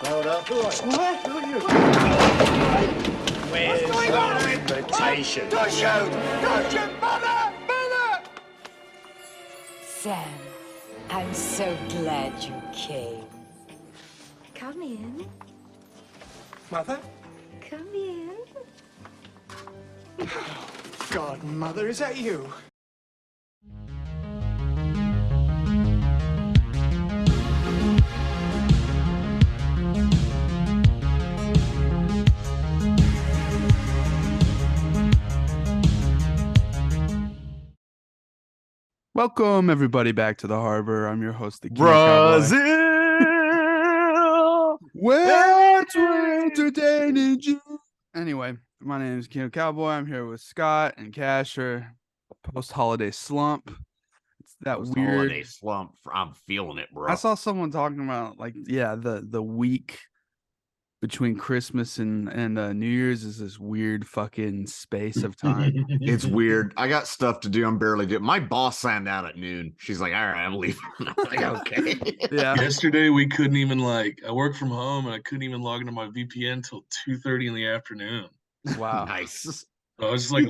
Hold up. What? Who are you? Where's the invitation? Don't shoot! Don't shoot! Mother! Mother! Sam, I'm so glad you came. Come in. Mother? Come in. God, Mother, is that you? Welcome everybody back to the harbor. I'm your host, the Kino Kowboy. Brazil. What's entertaining you? Anyway, my name is Kino Kowboy. I'm here with Scott and Casher. Post-holiday slump. It's that weird Holiday slump. I'm feeling it, bro. I saw someone talking about the week between Christmas and New Year's is this weird fucking space of time. It's weird. I got stuff to do. I'm barely doing. My boss signed out at noon. She's like, "All right, I'm leaving." I'm like, "Okay." Yeah. Yesterday we couldn't even I work from home and I couldn't even log into my VPN until 2:30 in the afternoon. Wow. Nice. So I was just like,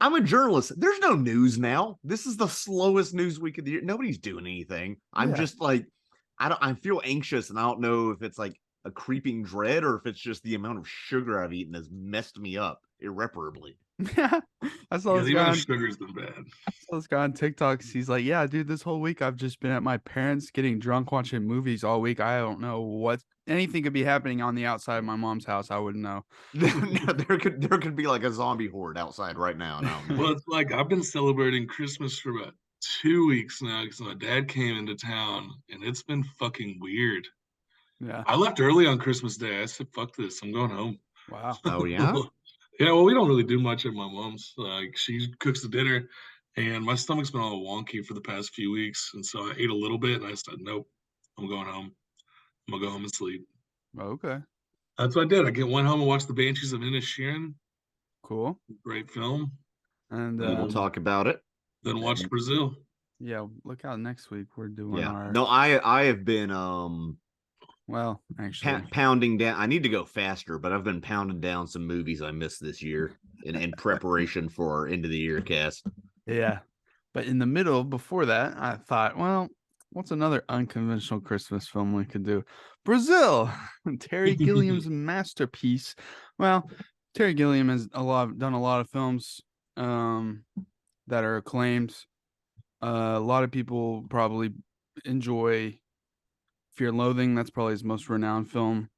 I'm a journalist. There's no news now. This is the slowest news week of the year. Nobody's doing anything. I'm just like, I feel anxious, and I don't know if it's like a creeping dread or if it's just the amount of sugar I've eaten has messed me up irreparably. Yeah, I saw this the guy. amount of sugar's been bad. I saw this guy on TikTok. He's like, "Yeah, dude, this whole week I've just been at my parents' getting drunk, watching movies all week. I don't know what anything could be happening on the outside of my mom's house. I wouldn't know." there could be like a zombie horde outside right now. Well, it's like I've been celebrating Christmas for about 2 weeks now because my dad came into town, and it's been fucking weird. Yeah, I left early on Christmas Day. I said, "Fuck this, I'm going home." wow. Oh yeah. Yeah, well, we don't really do much at my mom's. Like, she cooks the dinner, and my stomach's been all wonky for the past few weeks. And so I ate a little bit, and I said, "Nope, I'm going home. I'm gonna go home and sleep." Okay, That's what I did. Went home and watched The Banshees of Inisherin. cool. Great film. And We'll talk about it. Then watched Brazil. yeah, look out next week. We're doing our No, I have been well, actually, pounding down. I need to go faster, but I've been pounding down some movies I missed this year in preparation for our end of the year cast. yeah. But in the middle, before that, I thought, well, what's another unconventional Christmas film we could do? Brazil, Terry Gilliam's masterpiece. Well, Terry Gilliam has done a lot of films that are acclaimed. A lot of people probably enjoy Fear and Loathing. That's probably his most renowned film.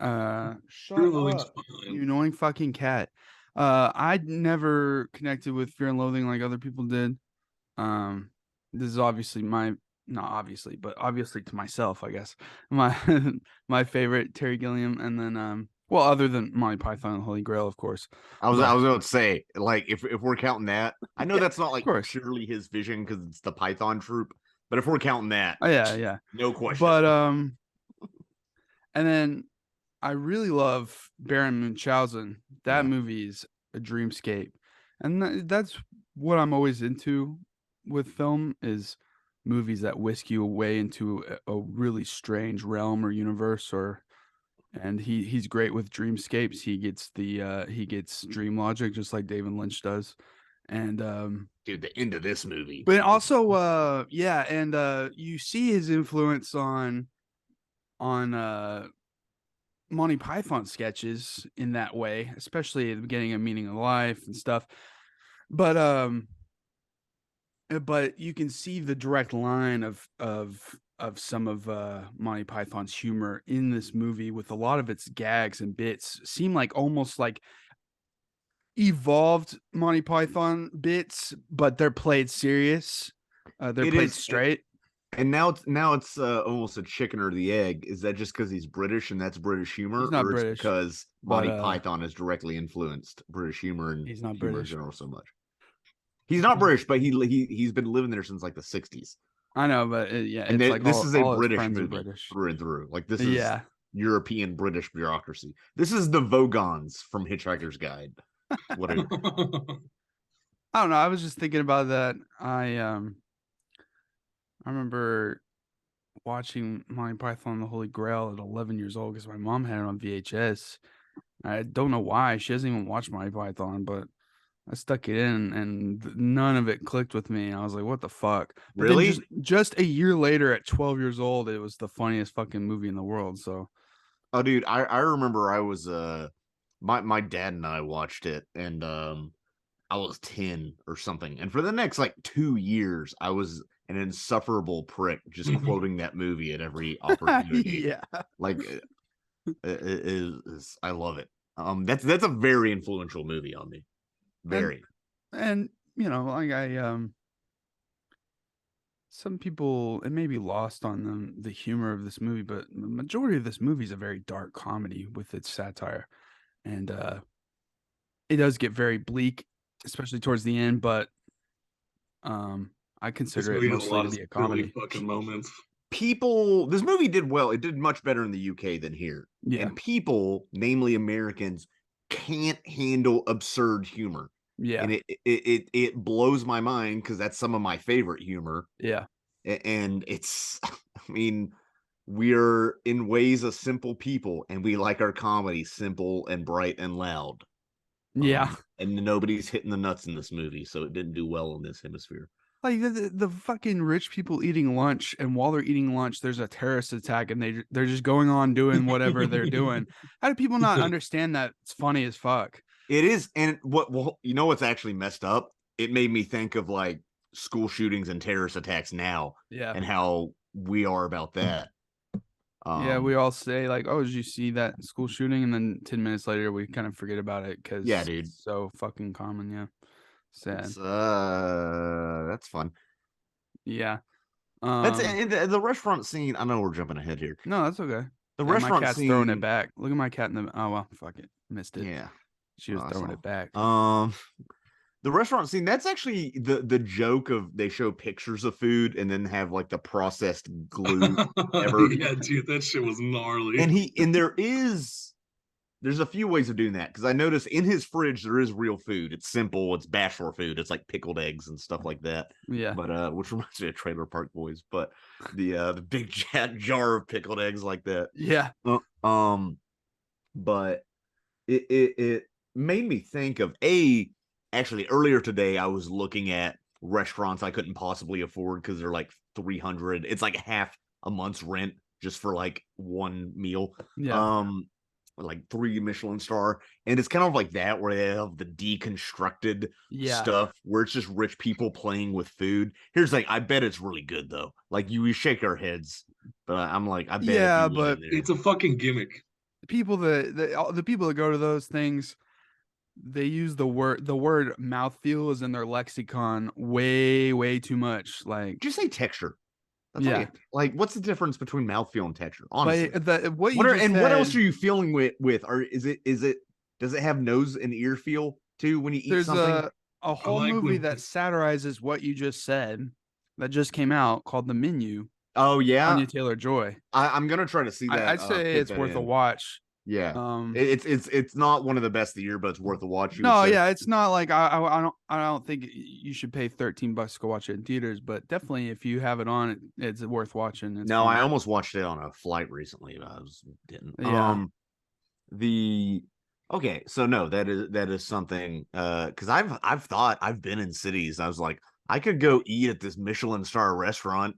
Shut Fear and Loathing's up, fine. you annoying fucking cat. I'd never connected with Fear and Loathing like other people did. This is obviously but obviously to myself, I guess. My my favorite Terry Gilliam, and then well, other than Monty Python and the Holy Grail, of course. I was going to say, like, if we're counting that, I know that's not like course. purely his vision because it's the Python troupe, but if we're counting that, Oh, yeah, no question. But and then I really love Baron Munchausen. That movie is a dreamscape, and that's what I'm always into with film is movies that whisk you away into a really strange realm or universe. And he's great with dreamscapes. He gets dream logic just like David Lynch does. And dude, the end of this movie. but also you see his influence on Monty Python sketches in that way, especially at the beginning of Meaning of Life and stuff. But you can see the direct line of some of Monty Python's humor in this movie, with a lot of its gags and bits seem like almost like evolved Monty Python bits, but they're played serious. They're played straight. And now it's almost a chicken or the egg. Is that just because he's British and that's British humor, He's not or British, because Monty but, Python has directly influenced British humor and He's not humor British. in general so much? He's not British, but he's been living there since like the 60s. I know, but yeah, And it's like this is a all his British friends are movie British. through and through. Like this is Yeah. European British bureaucracy. This is the Vogons from Hitchhiker's Guide. Whatever. I don't know. I was just thinking about that. I remember watching Monty Python and the Holy Grail at 11 years old because my mom had it on VHS. I don't know why. She doesn't even watch Monty Python, but I stuck it in and none of it clicked with me. I was like, what the fuck? But Really? then just a year later at 12 years old, it was the funniest fucking movie in the world. So, Oh, dude, I remember I was my dad and I watched it, and I was 10 or something, and for the next like 2 years, I was an insufferable prick just quoting that movie at every opportunity. yeah. Like, I love it. That's a very influential movie on me. Very. And you know, like some people, it may be lost on them the humor of this movie, but the majority of this movie is a very dark comedy with its satire, and it does get very bleak, especially towards the end. But I consider it mostly to be a comedy. Fucking moments. This movie did well. It did much better in the UK than here. Yeah. And people, namely Americans, can't handle absurd humor. Yeah. And it blows my mind because that's some of my favorite humor. Yeah. And it's, I mean, we're in ways a simple people, and we like our comedy simple and bright and loud. Yeah. And nobody's hitting the nuts in this movie, so it didn't do well in this hemisphere. Like the fucking rich people eating lunch, and while they're eating lunch, there's a terrorist attack, and they're just going on doing whatever they're doing. How do people not understand that it's funny as fuck? It is, and you know what's actually messed up? It made me think of like school shootings and terrorist attacks now, Yeah, and how we are about that. Yeah, we all say like, "Oh, did you see that school shooting?" And then 10 minutes later, we kind of forget about it because yeah, dude, it's so fucking common. Yeah, sad. That's fun. Yeah, that's the restaurant scene. I know we're jumping ahead here. No, that's okay. The restaurant my cat's scene, throwing it back. Look at my cat in the. Oh well, fuck it, missed it. Yeah, she was throwing it back. The restaurant scene, that's actually the joke of they show pictures of food and then have like the processed glue. Yeah, dude, that shit was gnarly. And there's a few ways of doing that, because I noticed in his fridge there is real food. It's simple, it's bachelor food, it's like pickled eggs and stuff like that. Yeah. But which reminds me of Trailer Park Boys, but the big jar of pickled eggs like that. Yeah. But it made me think of actually earlier today I was looking at restaurants I couldn't possibly afford because they're like $300. It's like half a month's rent just for like one meal. Yeah. Like 3 Michelin star, and it's kind of like that where they have the deconstructed stuff where it's just rich people playing with food. Here's the thing, I bet it's really good though. Like we shake our heads, but I'm like, I bet. Yeah, but it's a fucking gimmick. The people the people that go to those things, they use the word mouthfeel is in their lexicon way too much. Like, just say texture. That's like what's the difference between mouthfeel and texture? Honestly, what else are you feeling with? Or does it have nose and ear feel too when you eat there's something? a whole movie that satirizes what you just said that just came out called The Menu. Oh yeah, Anya Taylor-Joy. I'm gonna try to see that. I'd say it's worth a watch. Yeah, it's not one of the best of the year, but it's worth a watch. No, yeah, it's not like I don't think you should pay $13 to go watch it in theaters, but definitely if you have it on, it's worth watching. It's fun. I almost watched it on a flight recently, but I didn't. Yeah. Okay, so no, that is something because I've thought I've been in cities. I was like, I could go eat at this Michelin star restaurant,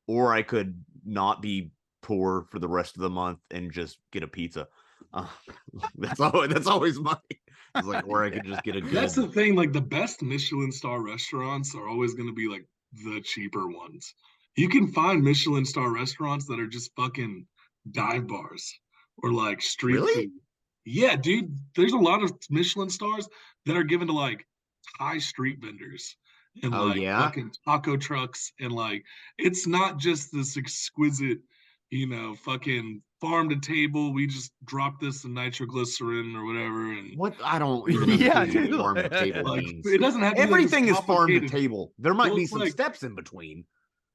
or I could not be poor for the rest of the month and just get a pizza. That's always my. It's like where I could just get a good. That's the thing. Like the best Michelin star restaurants are always going to be like the cheaper ones. You can find Michelin star restaurants that are just fucking dive bars or like street food. Yeah, dude. There's a lot of Michelin stars that are given to like high street vendors and fucking taco trucks, and like it's not just this exquisite, fucking farm to table. We just drop this in nitroglycerin or whatever. And what I don't farm to table means. It doesn't have to everything is farm to table. There might be some steps in between.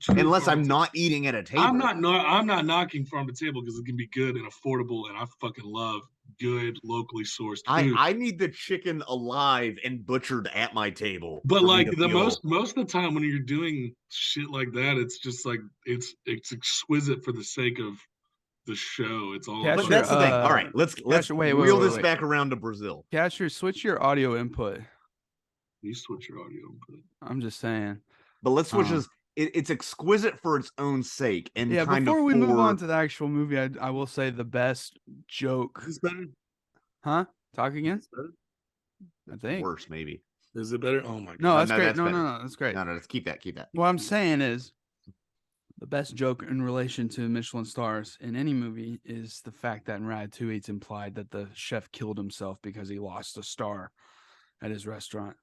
Unless I'm not eating at a table. I'm not knocking farm to table because it can be good and affordable, and I fucking love good locally sourced food. I need the chicken alive and butchered at my table. But for me like to the feel- most of the time when you're doing shit like that, it's just like it's exquisite for the sake of the show. It's all Yeah, But sure, that's the thing. All right, let's wait, wheel wait, this wait. back around to Brazil. Casher, switch your audio input. You switch your audio input. I'm just saying. But let's switch this. It's exquisite for its own sake, and Yeah, kind before of we move for- on to the actual movie, I will say the best joke. Is this better? Huh? Talk again? Is this better? I think. worse, maybe. Is it better? Oh my god. No, that's no, great. that's No, better. no, that's great. No, let's keep that. What I'm saying is the best joke in relation to Michelin stars in any movie is the fact that in Ratatouille it's implied that the chef killed himself because he lost a star at his restaurant.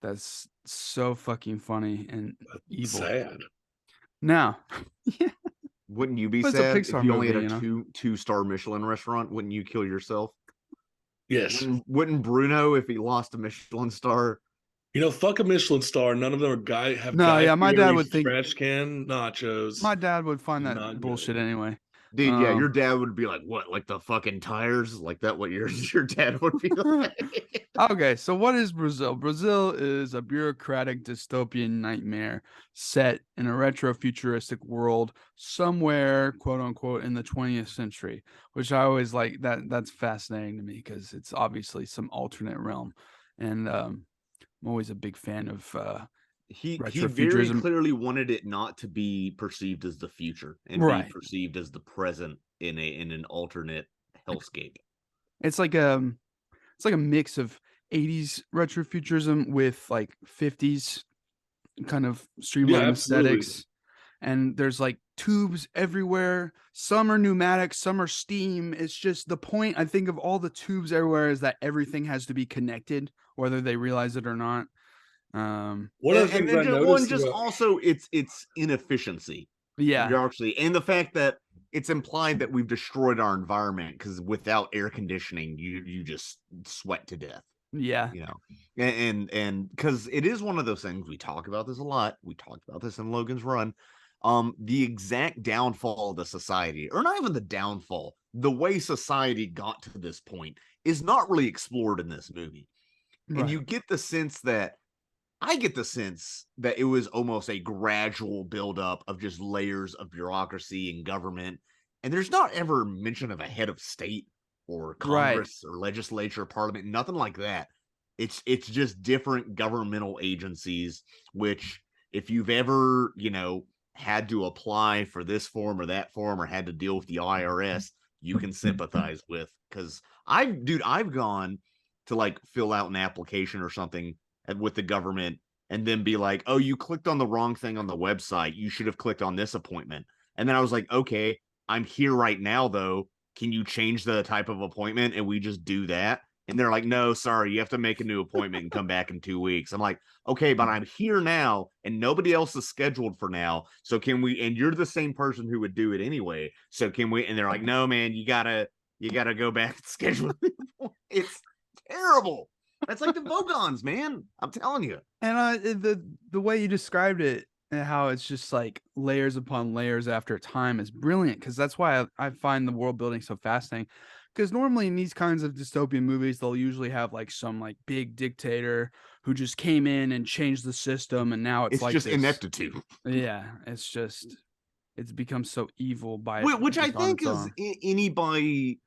That's so fucking funny and evil. Sad. Now, Wouldn't you be But it's a sad if Pixar you only movie, had a two-star Michelin restaurant? Wouldn't you kill yourself? Yes. Wouldn't Bruno, if he lost a Michelin star? You know, fuck a Michelin star. None of them are have No, yeah, my dad Fieri's would think- trash can nachos. my dad would find that Not good. bullshit anyway. Dude, yeah, Um, your dad would be like, what, like the fucking tires? Like that what your your dad would be like? Okay, so what is Brazil? Brazil is a bureaucratic dystopian nightmare set in a retro-futuristic world somewhere, quote unquote, in the 20th century, which I always like. That's fascinating to me because it's obviously some alternate realm, and I'm always a big fan of He very retrofuturism. clearly wanted it not to be perceived as the future and Right. be perceived as the present in an alternate hellscape. It's like a mix of 80s retrofuturism with like 50s kind of streamlined absolutely. aesthetics. And there's like tubes everywhere. Some are pneumatic, some are steam. It's just the point, I think, of all the tubes everywhere is that everything has to be connected, whether they realize it or not. One of the And things I noticed just about- also it's inefficiency. Yeah. Bureaucracy, and the fact that it's implied that we've destroyed our environment because without air conditioning, you just sweat to death. Yeah. You know, and because it is one of those things, we talk about this a lot. We talked about this in Logan's Run. The exact downfall of the society, or not even the downfall, the way society got to this point is not really explored in this movie. And Right. you get the sense that I get the sense that it was almost a gradual buildup of just layers of bureaucracy and government. And there's not ever mention of a head of state or Congress or legislature, parliament, nothing like that. It's just different governmental agencies, which if you've ever, had to apply for this form or that form or had to deal with the IRS, you can sympathize with. Because I've gone to like fill out an application or something with the government and then be like, oh, you clicked on the wrong thing on the website. You should have clicked on this appointment. And then I was like, okay, I'm here right now, though. Can you change the type of appointment? And we just do that. And they're like, no, sorry, you have to make a new appointment and come back in 2 weeks. I'm like, okay, but I'm here now and nobody else is scheduled for now. So can we, and you're the same person who would do it anyway. So can we, and they're like, no, man, you gotta go back and schedule it. It's terrible. That's like the Vogons, man. I'm telling you. And the way you described it and how it's just like layers upon layers after time is brilliant, because that's why I find the world building so fascinating. Because normally in these kinds of dystopian movies, they'll usually have like some like big dictator who just came in and changed the system, and now it's like just this, ineptitude. Yeah, it's become so evil by Which I just on think its is own. anybody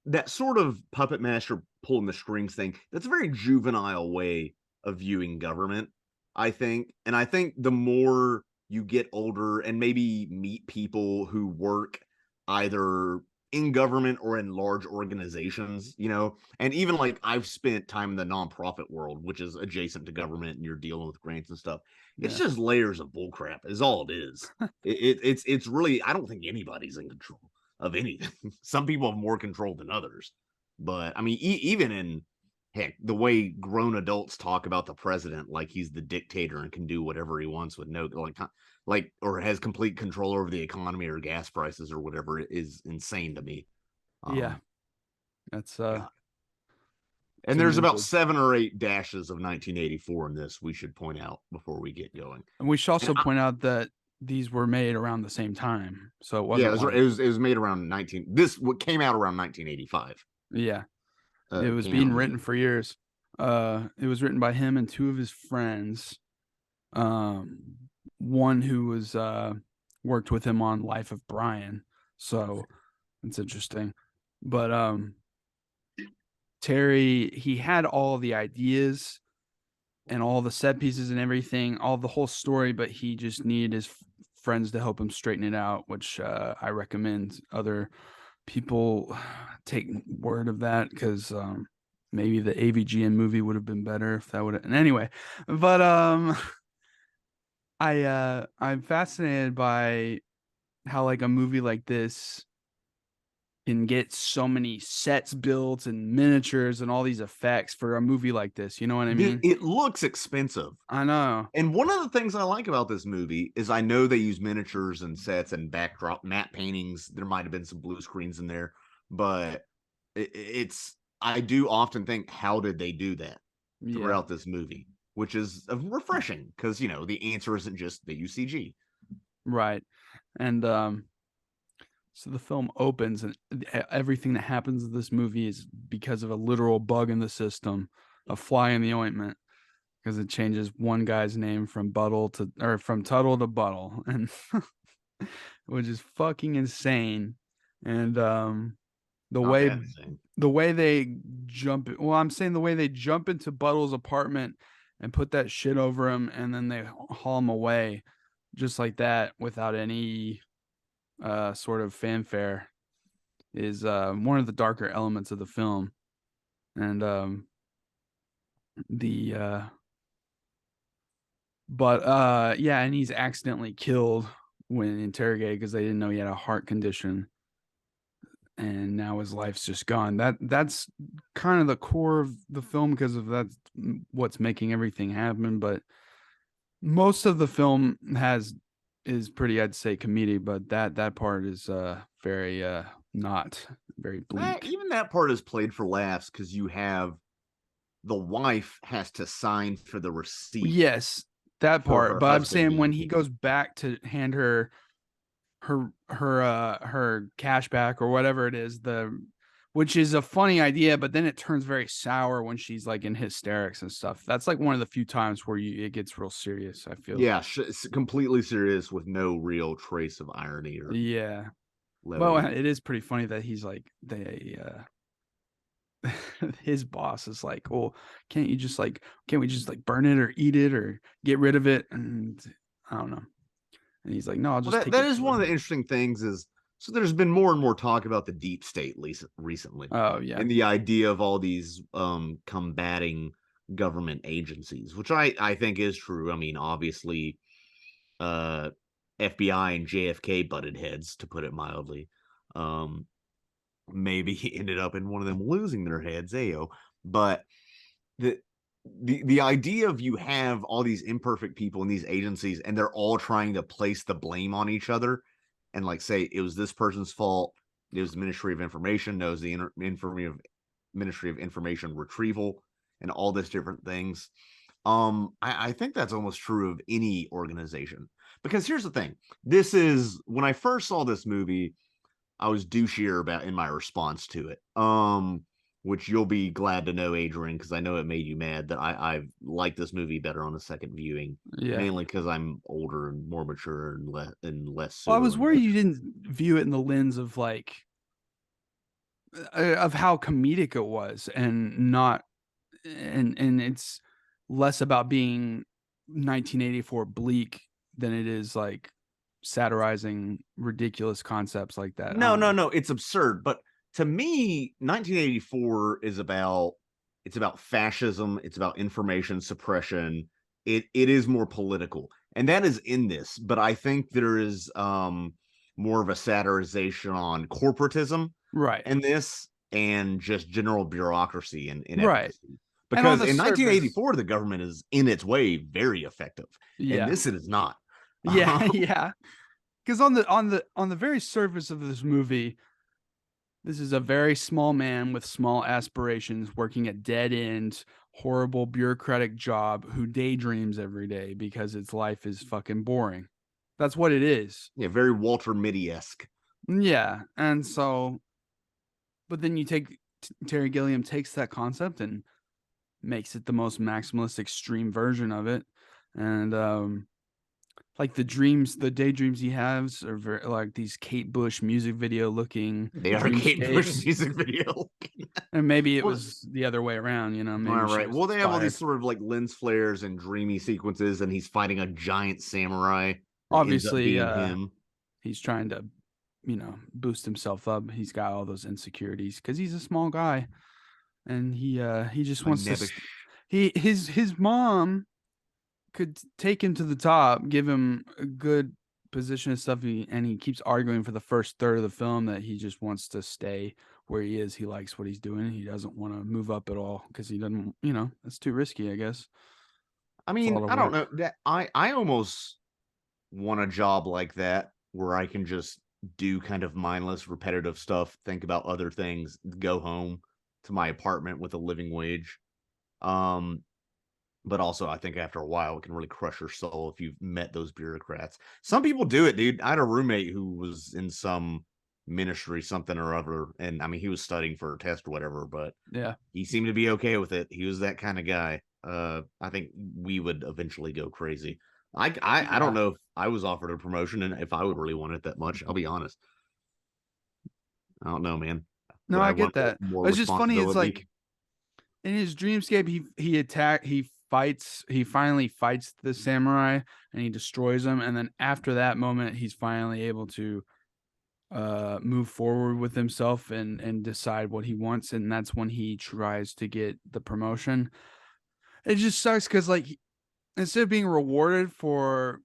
that sort of puppet master pulling the strings thing. That's a very juvenile way of viewing government, I think. And I think the more you get older and maybe meet people who work either in government or in large organizations, and even like I've spent time in the nonprofit world, which is adjacent to government, and you're dealing with grants and stuff. It's Yeah. just layers of bullcrap is all it is. It's really, I don't think anybody's in control of anything. Some people have more control than others, but I mean, even in heck, the way grown adults talk about the president, like he's the dictator and can do whatever he wants with no or has complete control over the economy or gas prices or whatever, is insane to me. Yeah, that's and it's there's about mental. 7 or 8 dashes of 1984 in this, we should point out before we get going. And we should also And point out that these were made around the same time, so it wasn't. Yeah, it was made around what came out around 1985. Yeah. It was being written for years. It was written by him and two of his friends. One who was worked with him on Life of Brian. So it's interesting. But Terry, he had all the ideas and all the set pieces and everything, all the whole story, but he just needed his friends to help him straighten it out, which I recommend other people take word of that, because maybe the AVGN movie would have been better if that would have. And anyway, but I'm fascinated by how like a movie like this can get so many sets built and miniatures and all these effects for a movie like this. You know what I mean? It looks expensive. I know. And one of the things I like about this movie is I know they use miniatures and sets and backdrop matte paintings. There might have been some blue screens in there, but I do often think, how did they do that throughout this movie? Which is refreshing, because, you know, the answer isn't just the UCG. Right. And so the film opens, and everything that happens in this movie is because of a literal bug in the system, a fly in the ointment, because it changes one guy's name from Tuttle to Buttle, and which is fucking insane. And the way they jump, well, I'm saying the way they jump into Buttle's apartment and put that shit over him, and then they haul him away just like that without any sort of fanfare, is one of the darker elements of the film. And and he's accidentally killed when interrogated because they didn't know he had a heart condition, and now his life's just gone. That's kind of the core of the film, because of that's what's making everything happen. But most of the film is pretty, I'd say, comedic, but that part is very not very bleak. Even that part is played for laughs, because you have the wife has to sign for the receipt. Yes, that part. But I'm saying when he leaving. goes back to hand her cash back or whatever it is, which is a funny idea, but then it turns very sour when she's like in hysterics and stuff. That's like one of the few times where it gets real serious, I feel. Yeah, it's completely serious with no real trace of irony or levity. Well, it is pretty funny that he's like his boss is like, well, can't we just like burn it or eat it or get rid of it? And I don't know. And he's like, no, I'll just take that it. is one of the interesting things is, so there's been more and more talk about the deep state recently. Oh, yeah. And the idea of all these combating government agencies, which I think is true. I mean, obviously, FBI and JFK butted heads, to put it mildly. Maybe he ended up in one of them losing their heads, ayo. But the idea of you have all these imperfect people in these agencies, and they're all trying to place the blame on each other, and like say it was this person's fault. It was the Ministry of Information. No, it was the Ministry of Information Retrieval, and all this different things. I think that's almost true of any organization, because here's the thing. This is, when I first saw this movie, I was douchier about in my response to it. Which you'll be glad to know, Adrian, because I know it made you mad that I like this movie better on a second viewing. Yeah. Mainly because I'm older and more mature and less. Well, I was worried you didn't view it in the lens of like of how comedic it was, and not and it's less about being 1984 bleak than it is like satirizing ridiculous concepts like that. No, it's absurd. But to me, 1984 is about fascism. It's about information suppression. It is more political, and that is in this. But I think there is more of a satirization on corporatism, right, in this, and just general bureaucracy and right. Because in 1984, the government is in its way very effective. Yeah. And this it is not. Yeah, yeah. Because on the very surface of this movie, this is a very small man with small aspirations working a dead-end, horrible bureaucratic job who daydreams every day because his life is fucking boring. That's what it is. Yeah, very Walter Mitty-esque. Yeah, and so, but then you take Terry Gilliam takes that concept and makes it the most maximalist extreme version of it. And like the daydreams he has are very like these Kate Bush music video looking. They are Kate Bush music video. And maybe it was the other way around, you know. Maybe all right. Well, they have all these inspired. sort of like lens flares and dreamy sequences, and he's fighting a giant samurai. that ends up Obviously, being him. he's trying to, boost himself up. He's got all those insecurities because he's a small guy, and he just wants to. His mom could take him to the top, give him a good position and stuff, and he keeps arguing for the first third of the film that he just wants to stay where he is. He likes what he's doing. He doesn't want to move up at all because he doesn't, it's too risky, I guess. I mean, I don't know that I almost want a job like that where I can just do kind of mindless, repetitive stuff, think about other things, go home to my apartment with a living wage. But also, I think after a while, it can really crush your soul if you've met those bureaucrats. Some people do it, dude. I had a roommate who was in some ministry, something or other, and I mean, he was studying for a test or whatever, but yeah, he seemed to be okay with it. He was that kind of guy. I think we would eventually go crazy. I don't know if I was offered a promotion and if I would really want it that much. I'll be honest. I don't know, man. No, I get that. It's just funny. It's like in his dreamscape, he finally fights the samurai and he destroys him, and then after that moment he's finally able to move forward with himself and decide what he wants, and that's when he tries to get the promotion. It just sucks because like instead of being rewarded for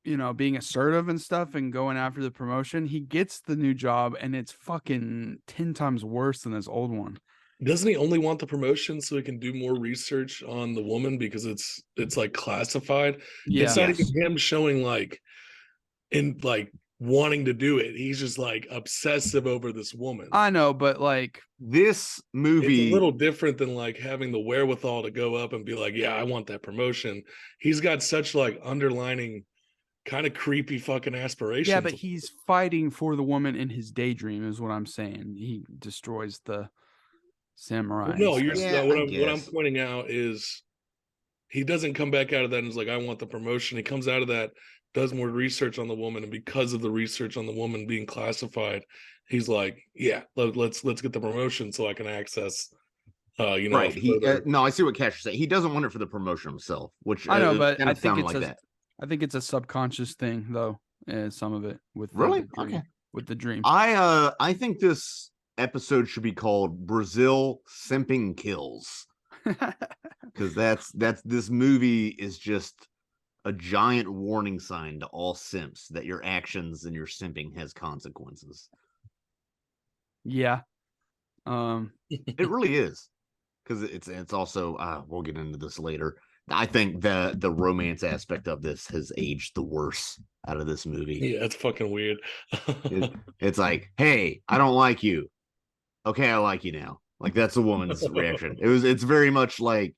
being assertive and stuff and going after the promotion, he gets the new job and it's fucking 10 times worse than his old one. Doesn't he only want the promotion so he can do more research on the woman because it's like classified? Yeah. It's not even him showing like wanting to do it. He's just like obsessive over this woman. I know, but like this movie, it's a little different than like having the wherewithal to go up and be like, yeah, I want that promotion. He's got such like underlining kind of creepy fucking aspirations. Yeah, but he's fighting for the woman in his daydream is what I'm saying. He destroys the samurai. No, what I'm pointing out is he doesn't come back out of that and is like, I want the promotion. He comes out of that, does more research on the woman, and because of the research on the woman being classified, he's like, yeah, let's get the promotion so I can access right. No, I see what Cash is saying. He doesn't want it for the promotion himself, which I know, but I think it's a subconscious thing though. Some of it with the dream. I think this episode should be called Brazil Simping Kills, because this movie is just a giant warning sign to all simps that your actions and your simping has consequences. Yeah, it really is, because it's also we'll get into this later. I think the romance aspect of this has aged the worst out of this movie. Yeah, it's fucking weird. It's like, hey, I don't like you. Okay, I like you now. Like that's a woman's reaction. It's very much like,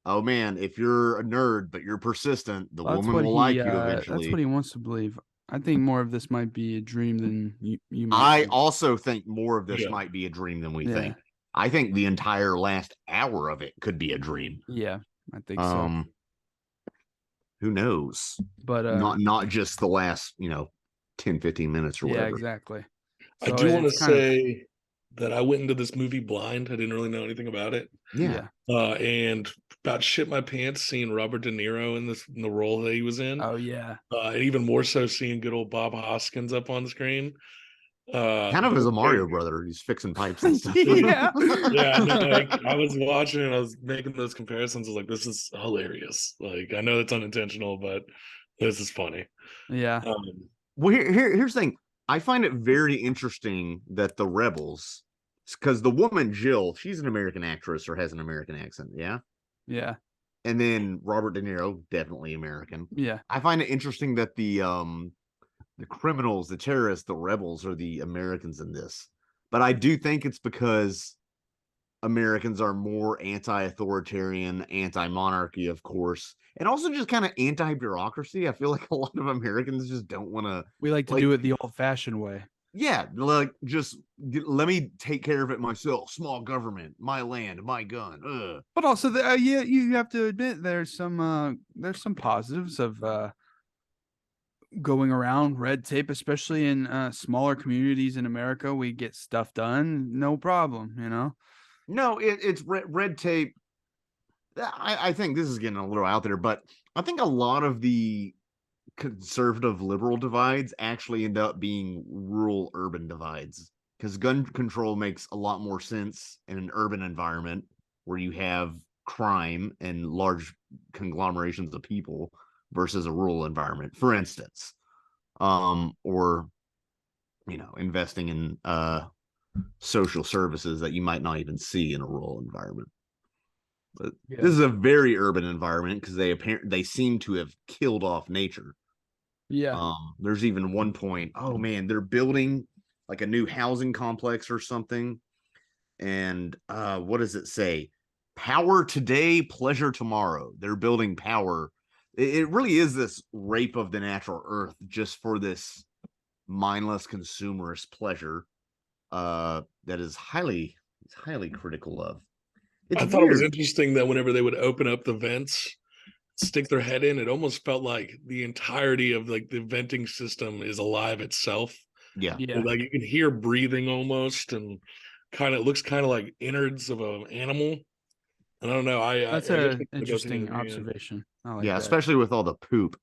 oh man, if you're a nerd but you're persistent, the woman will like you eventually. That's what he wants to believe. I think more of this might be a dream than you might I think. Also think more of this might be a dream than we think. I think the entire last hour of it could be a dream. Yeah, I think so. Who knows? But not just the last 10-15 minutes or whatever. Yeah, exactly. So I do want to say that I went into this movie blind. I didn't really know anything about it. Yeah. And about shit my pants seeing Robert De Niro in the role that he was in. Oh yeah. And even more so seeing good old Bob Hoskins up on the screen. Kind of as a Mario brother. He's fixing pipes and stuff. Yeah. Yeah. No, I was watching and I was making those comparisons. I was like, this is hilarious. Like, I know it's unintentional, but this is funny. Yeah. Well, here's the thing. I find it very interesting that the rebels, because the woman Jill, she's an American actress or has an American accent, yeah? Yeah. And then Robert De Niro, definitely American. Yeah. I find it interesting that the criminals, the terrorists, the rebels are the Americans in this. But I do think it's because Americans are more anti-authoritarian, anti-monarchy, of course, and also just kind of anti-bureaucracy. I feel like a lot of Americans just don't want to. We like to do it the old-fashioned way. Yeah, like just let me take care of it myself. Small government, my land, my gun. But also, yeah, you have to admit there's some positives of going around red tape, especially in smaller communities in America. We get stuff done, no problem, you know. No, it's red tape. I think this is getting a little out there, but I think a lot of the conservative liberal divides actually end up being rural urban divides, because gun control makes a lot more sense in an urban environment where you have crime and large conglomerations of people versus a rural environment, for instance. Or investing in social services that you might not even see in a rural environment. But this is a very urban environment because they seem to have killed off nature. Yeah. There's even one point, oh man, they're building like a new housing complex or something. And what does it say? Power today, pleasure tomorrow. They're building power. It really is this rape of the natural earth just for this mindless consumerist pleasure that is highly critical of. It's I thought it was interesting that whenever they would open up the vents, stick their head in, it almost felt like the entirety of like the venting system is alive itself. Yeah. Like you can hear breathing almost, and it looks kind of like innards of an animal. And I don't know. That's an interesting observation. I like that. Especially with all the poop.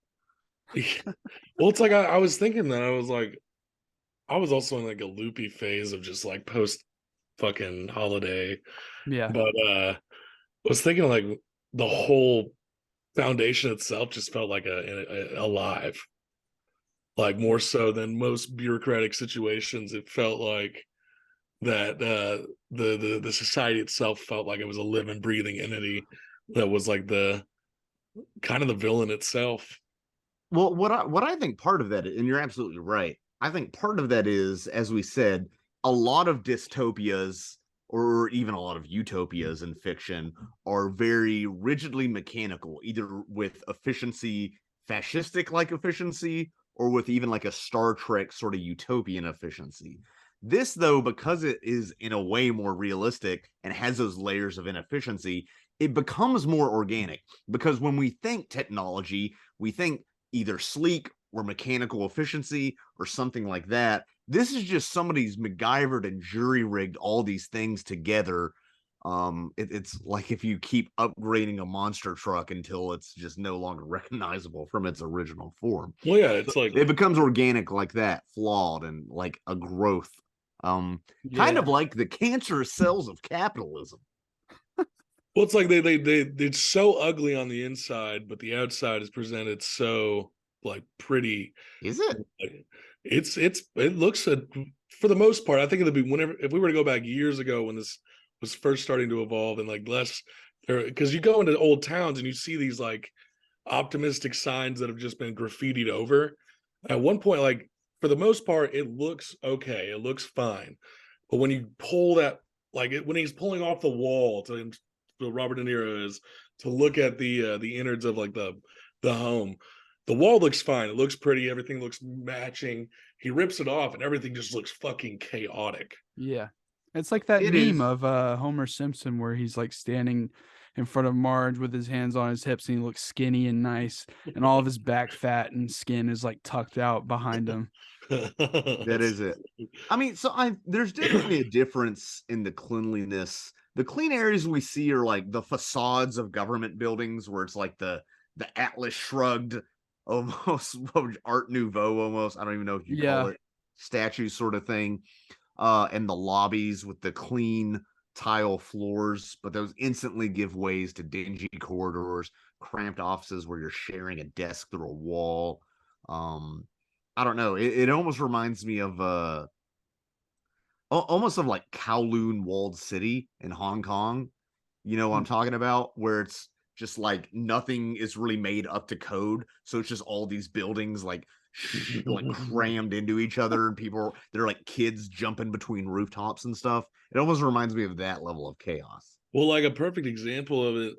Well, it's like I was thinking that I was also in like a loopy phase of just like post fucking holiday. Yeah. But I was thinking like the whole foundation itself just felt like alive, like more so than most bureaucratic situations. It felt like that the society itself felt like it was a living, breathing entity that was like the kind of the villain itself. Well, what I think part of that, and you're absolutely right, I think part of that is, as we said, a lot of dystopias or even a lot of utopias in fiction are very rigidly mechanical, either with efficiency, fascistic like efficiency, or with even like a Star Trek sort of utopian efficiency. This, though, because it is in a way more realistic and has those layers of inefficiency, it becomes more organic. Because when we think technology, we think either sleek or mechanical efficiency or something like that. This is just somebody's MacGyvered and jury-rigged all these things together. It's like if you keep upgrading a monster truck until it's just no longer recognizable from its original form. Well, yeah, it's like it becomes organic like that, flawed and like a growth. Kind of like the cancerous cells of capitalism. Well, it's like it's so ugly on the inside, but the outside is presented so like pretty. Is it? It looks for the most part. I think it'll be if we were to go back years ago when this was first starting to evolve and like less, because you go into old towns and you see these like optimistic signs that have just been graffitied over. At one point, like for the most part, it looks okay. It looks fine, but when you pull that, like when he's pulling off the wall to Robert De Niro is to look at the innards of like the home. The wall looks fine. It looks pretty. Everything looks matching. He rips it off and everything just looks fucking chaotic. Yeah. It's like that meme of Homer Simpson where he's like standing in front of Marge with his hands on his hips and he looks skinny and nice and all of his back fat and skin is like tucked out behind him. That is it. I mean, there's definitely a difference in the cleanliness. The clean areas we see are like the facades of government buildings where it's like the Atlas shrugged, almost Art Nouveau, almost. I don't even know if you call it statue sort of thing. And the lobbies with the clean tile floors, but those instantly give ways to dingy corridors, cramped offices where you're sharing a desk through a wall. I don't know. It almost reminds me of almost of like Kowloon Walled City in Hong Kong. You know what I'm talking about? Where it's just like nothing is really made up to code. So it's just all these buildings like crammed into each other, and they're like kids jumping between rooftops and stuff. It almost reminds me of that level of chaos. Well, like a perfect example of it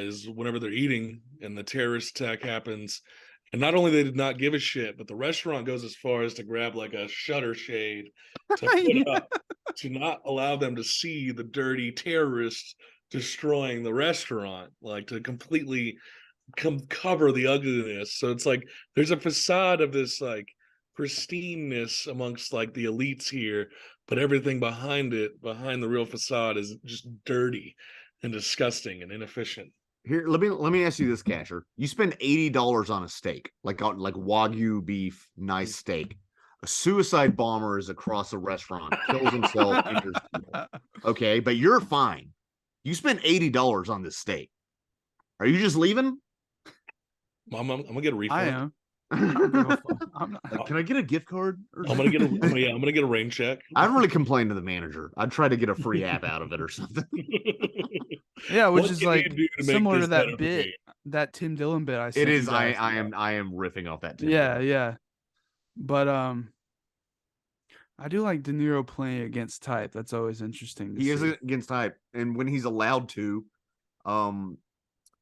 is whenever they're eating and the terrorist attack happens And not only they did not give a shit, but the restaurant goes as far as to grab like a shutter shade to put up to not allow them to see the dirty terrorists destroying the restaurant, like to completely cover the ugliness. So it's like there's a facade of this like pristineness amongst like the elites here, but everything behind it, behind the real facade, is just dirty and disgusting and inefficient. Here, let me ask you this, Casher. You spend $80 on a steak, like Wagyu beef, nice steak. A suicide bomber is across a restaurant, kills himself, injures people. Okay, but you're fine. You spent $80 on this steak. Are you just leaving? I'm gonna get a refund. I am. Can I get a gift card? I'm gonna get a rain check. I'd really complain to the manager. I'd try to get a free app out of it or something. Yeah, which What is can like you do to make similar this to that better for bit, me? that Tim Dillon bit I sent It you is. I guys. am riffing off that too. Yeah. But I do like De Niro playing against type. That's always interesting. He is against type, and when he's allowed to, I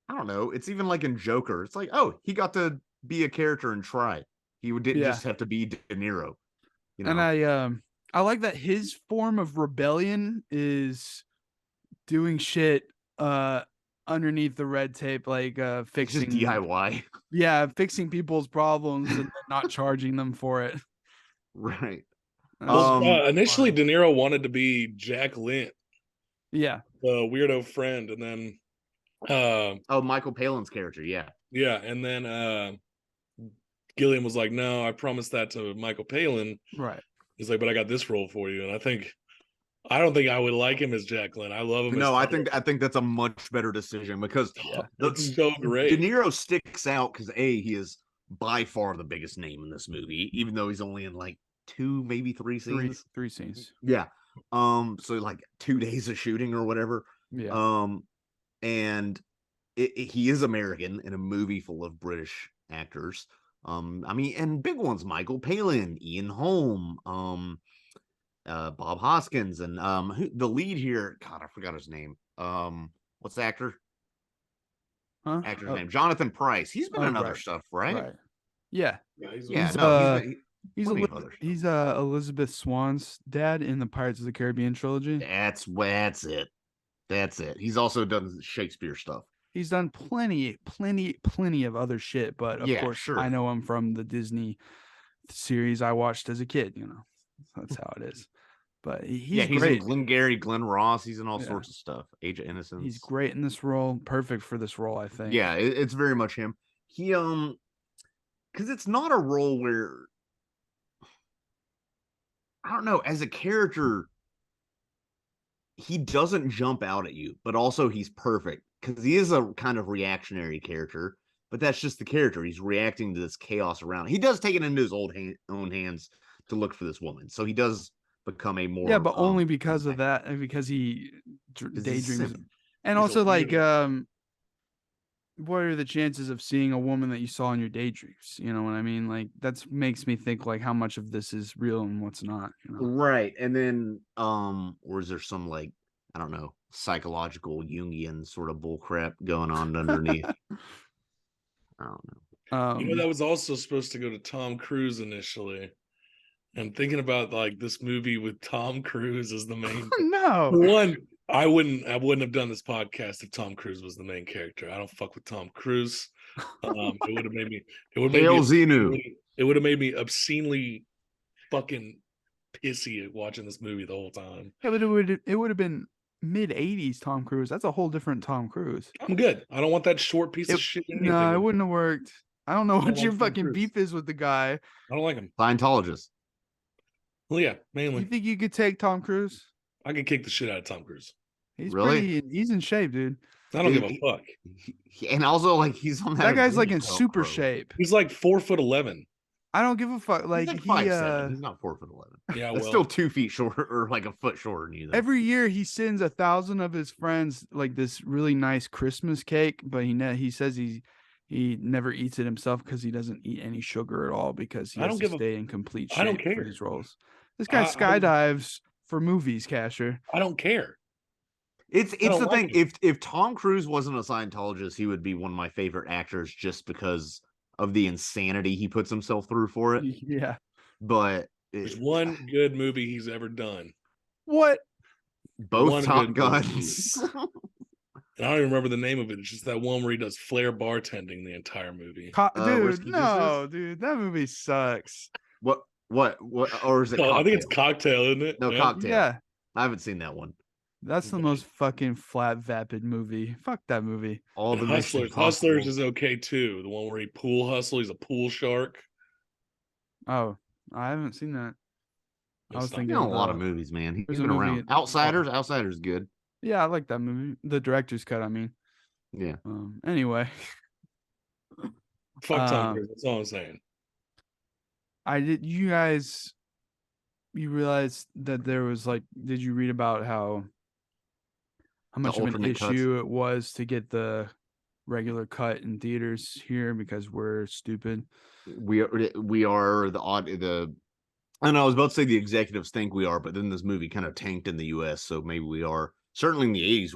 don't know. It's even like in Joker. It's like, oh, he got to be a character and try. He didn't just have to be De Niro. You know? And I like that his form of rebellion is doing shit underneath the red tape, like fixing just DIY. Yeah, fixing people's problems and not charging them for it. Right. Initially, De Niro wanted to be Jack Lint, Yeah. the weirdo friend, and then Michael Palin's character, yeah. And then Gilliam was like, "No, I promised that to Michael Palin." Right. He's like, "But I got this role for you," and I don't think I would like him as Jack Lint. I love him. No, I think that's a much better decision because that's so great. De Niro sticks out because he is by far the biggest name in this movie, even though he's only in like 2, maybe 3 scenes. Three scenes. Yeah. So like 2 days of shooting or whatever. Yeah. And he is American in a movie full of British actors. I mean, and big ones: Michael Palin, Ian Holm, Bob Hoskins, and the lead here. God, I forgot his name. What's the actor? Actor's name? Jonathan Pryce. He's been in other stuff, right? Yeah. He's Elizabeth Swann's dad in the Pirates of the Caribbean trilogy. That's it. He's also done Shakespeare stuff. He's done plenty of other shit, but of course, I know him from the Disney series I watched as a kid. You know, that's how it is. But he's great. In Glengarry Glen Ross. He's in all sorts of stuff. Age of Innocence. He's great in this role. Perfect for this role, I think. Yeah, it's very much him. He because it's not a role where, I don't know, as a character, he doesn't jump out at you, but also he's perfect because he is a kind of reactionary character, but that's just the character. He's reacting to this chaos around. He does take it into his own hands to look for this woman. So he does become a more... Yeah, but only because of that, and because he daydreams. And also, like, what are the chances of seeing a woman that you saw in your daydreams? You know what I mean? Like, that makes me think, like, how much of this is real and what's not. You know? Right. And then, or is there some, like, I don't know, psychological Jungian sort of bullcrap going on underneath? I don't know. That was also supposed to go to Tom Cruise initially. And thinking about like this movie with Tom Cruise as the main. No. One, I wouldn't have done this podcast if Tom Cruise was the main character. I don't fuck with Tom Cruise. It would have made me. It would have made me obscenely fucking pissy at watching this movie the whole time. Yeah, but it would have been mid-'80s Tom Cruise. That's a whole different Tom Cruise. I'm good. I don't want that short piece of shit. No, it wouldn't have worked. I don't know what your fucking beef is with the guy. I don't like him. Scientologist. Well, yeah, mainly. You think you could take Tom Cruise? I could kick the shit out of Tom Cruise. He's he's in shape, dude. I don't give a fuck. And also, like, he's on that guy's like in super shape. He's like 4'11". I don't give a fuck. Like, he's like 5'7". He's not 4'11". Yeah, that's still 2 feet shorter, or like a foot shorter than you. Though. Every year he sends 1,000 of his friends like this really nice Christmas cake, but he says he never eats it himself because he doesn't eat any sugar at all because he has to stay in complete shape for these roles. This guy skydives for movies, Casher. I don't care. It's the thing. If Tom Cruise wasn't a Scientologist, he would be one of my favorite actors just because of the insanity he puts himself through for it. Yeah. But There's one good movie he's ever done. What? both one Top good Guns. And I don't even remember the name of it. It's just that one where he does flair bartending the entire movie. Dude, Risky no, Business? dude, that movie sucks. What? Or is it? Oh, I think it's Cocktail? Cocktail, isn't it? No, Yeah. Cocktail. Yeah, I haven't seen that one. that's the most fucking flat vapid movie. Fuck that movie. All the Mission Hustlers. Hustlers Impossible. is okay too. The one where he pool hustle. He's a pool shark. Oh, I haven't seen that. I was It's not- thinking He's in a lot of about- movies, man. He's there's a been movie- around. Outsiders. Outsiders is good. Yeah, I like that movie. The director's cut, I mean. Yeah. Anyway, Fuck Tom Um, Cruise. That's all I'm saying. you realized that there was like, did you read about how much of an alternate cuts? issue it was to get the regular cut in theaters here because we're stupid? We are the odd the. I know I was about to say the executives think we are, but then this movie kind of tanked in the U.S., so maybe we are. Certainly in the 80s,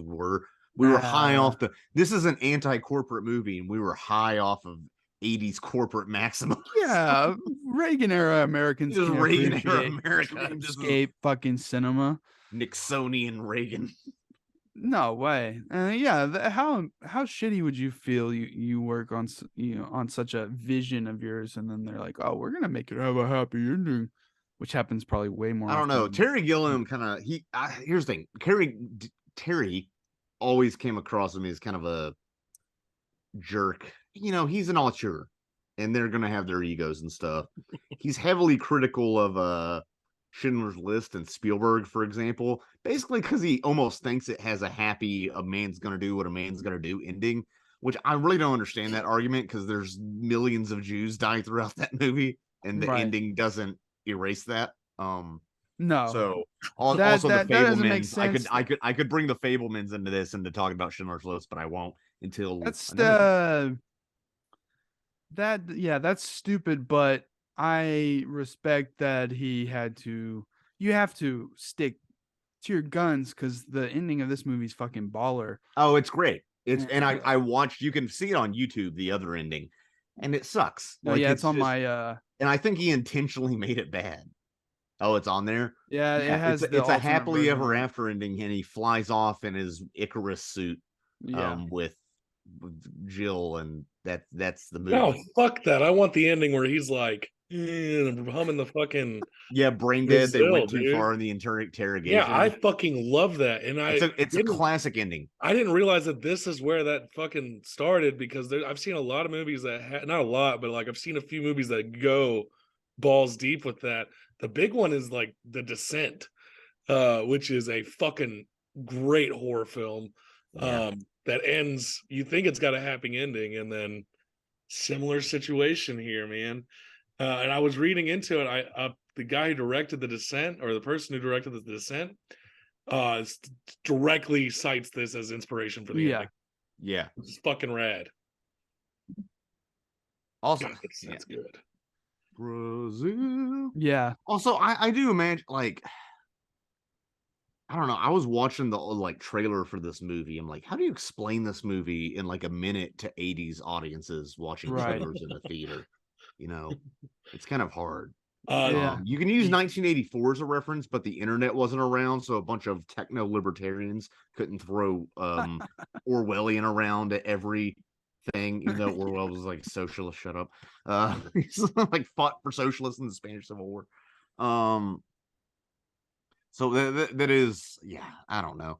we were high off the. This is an anti-corporate movie, and we were high off of 80s corporate maximum. Yeah, Reagan era Americans Just can't Reagan era appreciate America. This is dreamscape fucking cinema. Nixonian Reagan. No way. Yeah, how shitty would you feel you work on on such a vision of yours, and then they're like, oh, we're gonna make it have a happy ending, which happens probably way more. I don't know. often. Terry Gilliam kind of here's the thing. Terry always came across to me as kind of a jerk. He's an auteur, and they're gonna have their egos and stuff. He's heavily critical of Schindler's List and Spielberg, for example, basically because he almost thinks it has a man's gonna do what a man's gonna do ending, which I really don't understand that argument because there's millions of Jews die throughout that movie, and the Right. ending doesn't erase that. No. So That also the doesn't make Fablemans. sense. I could bring the Fablemans into this and to talk about Schindler's List, but I won't until That's another- that's stupid, but I respect that you have to stick to your guns because the ending of this movie is fucking baller. Oh, it's great. It's Yeah. and I watched. You can see it on YouTube. The other ending, and it sucks. Oh yeah, it's on just- my And I think he intentionally made it bad. Oh, it's on there. yeah, it has it's the a alternate happily version. ever after ending, and he flies off in his Icarus suit. Yeah. With Jill, and that's the movie. No, fuck that. I want the ending where he's like humming the fucking Yeah, brain dead. They Brazil, went too dude. far in the interrogation. yeah. I fucking love that, and it's a classic ending. I didn't realize that this is where that fucking started because I've seen a lot of movies that not a lot, but like I've seen a few movies that go balls deep with that. The big one is like The Descent, which is a fucking great horror film. Yeah. That ends. You think it's got a happy ending, and then similar situation here, man. And I was reading into it. The guy who directed The Descent, or the person who directed The Descent, directly cites this as inspiration for the ending. Yeah. It's fucking rad. Also, God, that's good. Brazil. Yeah. Also, I do imagine, like, I don't know. I was watching the trailer for this movie. I'm like, how do you explain this movie in like a minute to 80s audiences watching Right. trailers in the theater? It's kind of hard. Yeah. You can use 1984 as a reference, but the internet wasn't around, so a bunch of techno libertarians couldn't throw Orwellian around at every thing, even though Orwell was like socialist. Shut up. He's like fought for socialists in the Spanish Civil War. So that is, yeah, I don't know.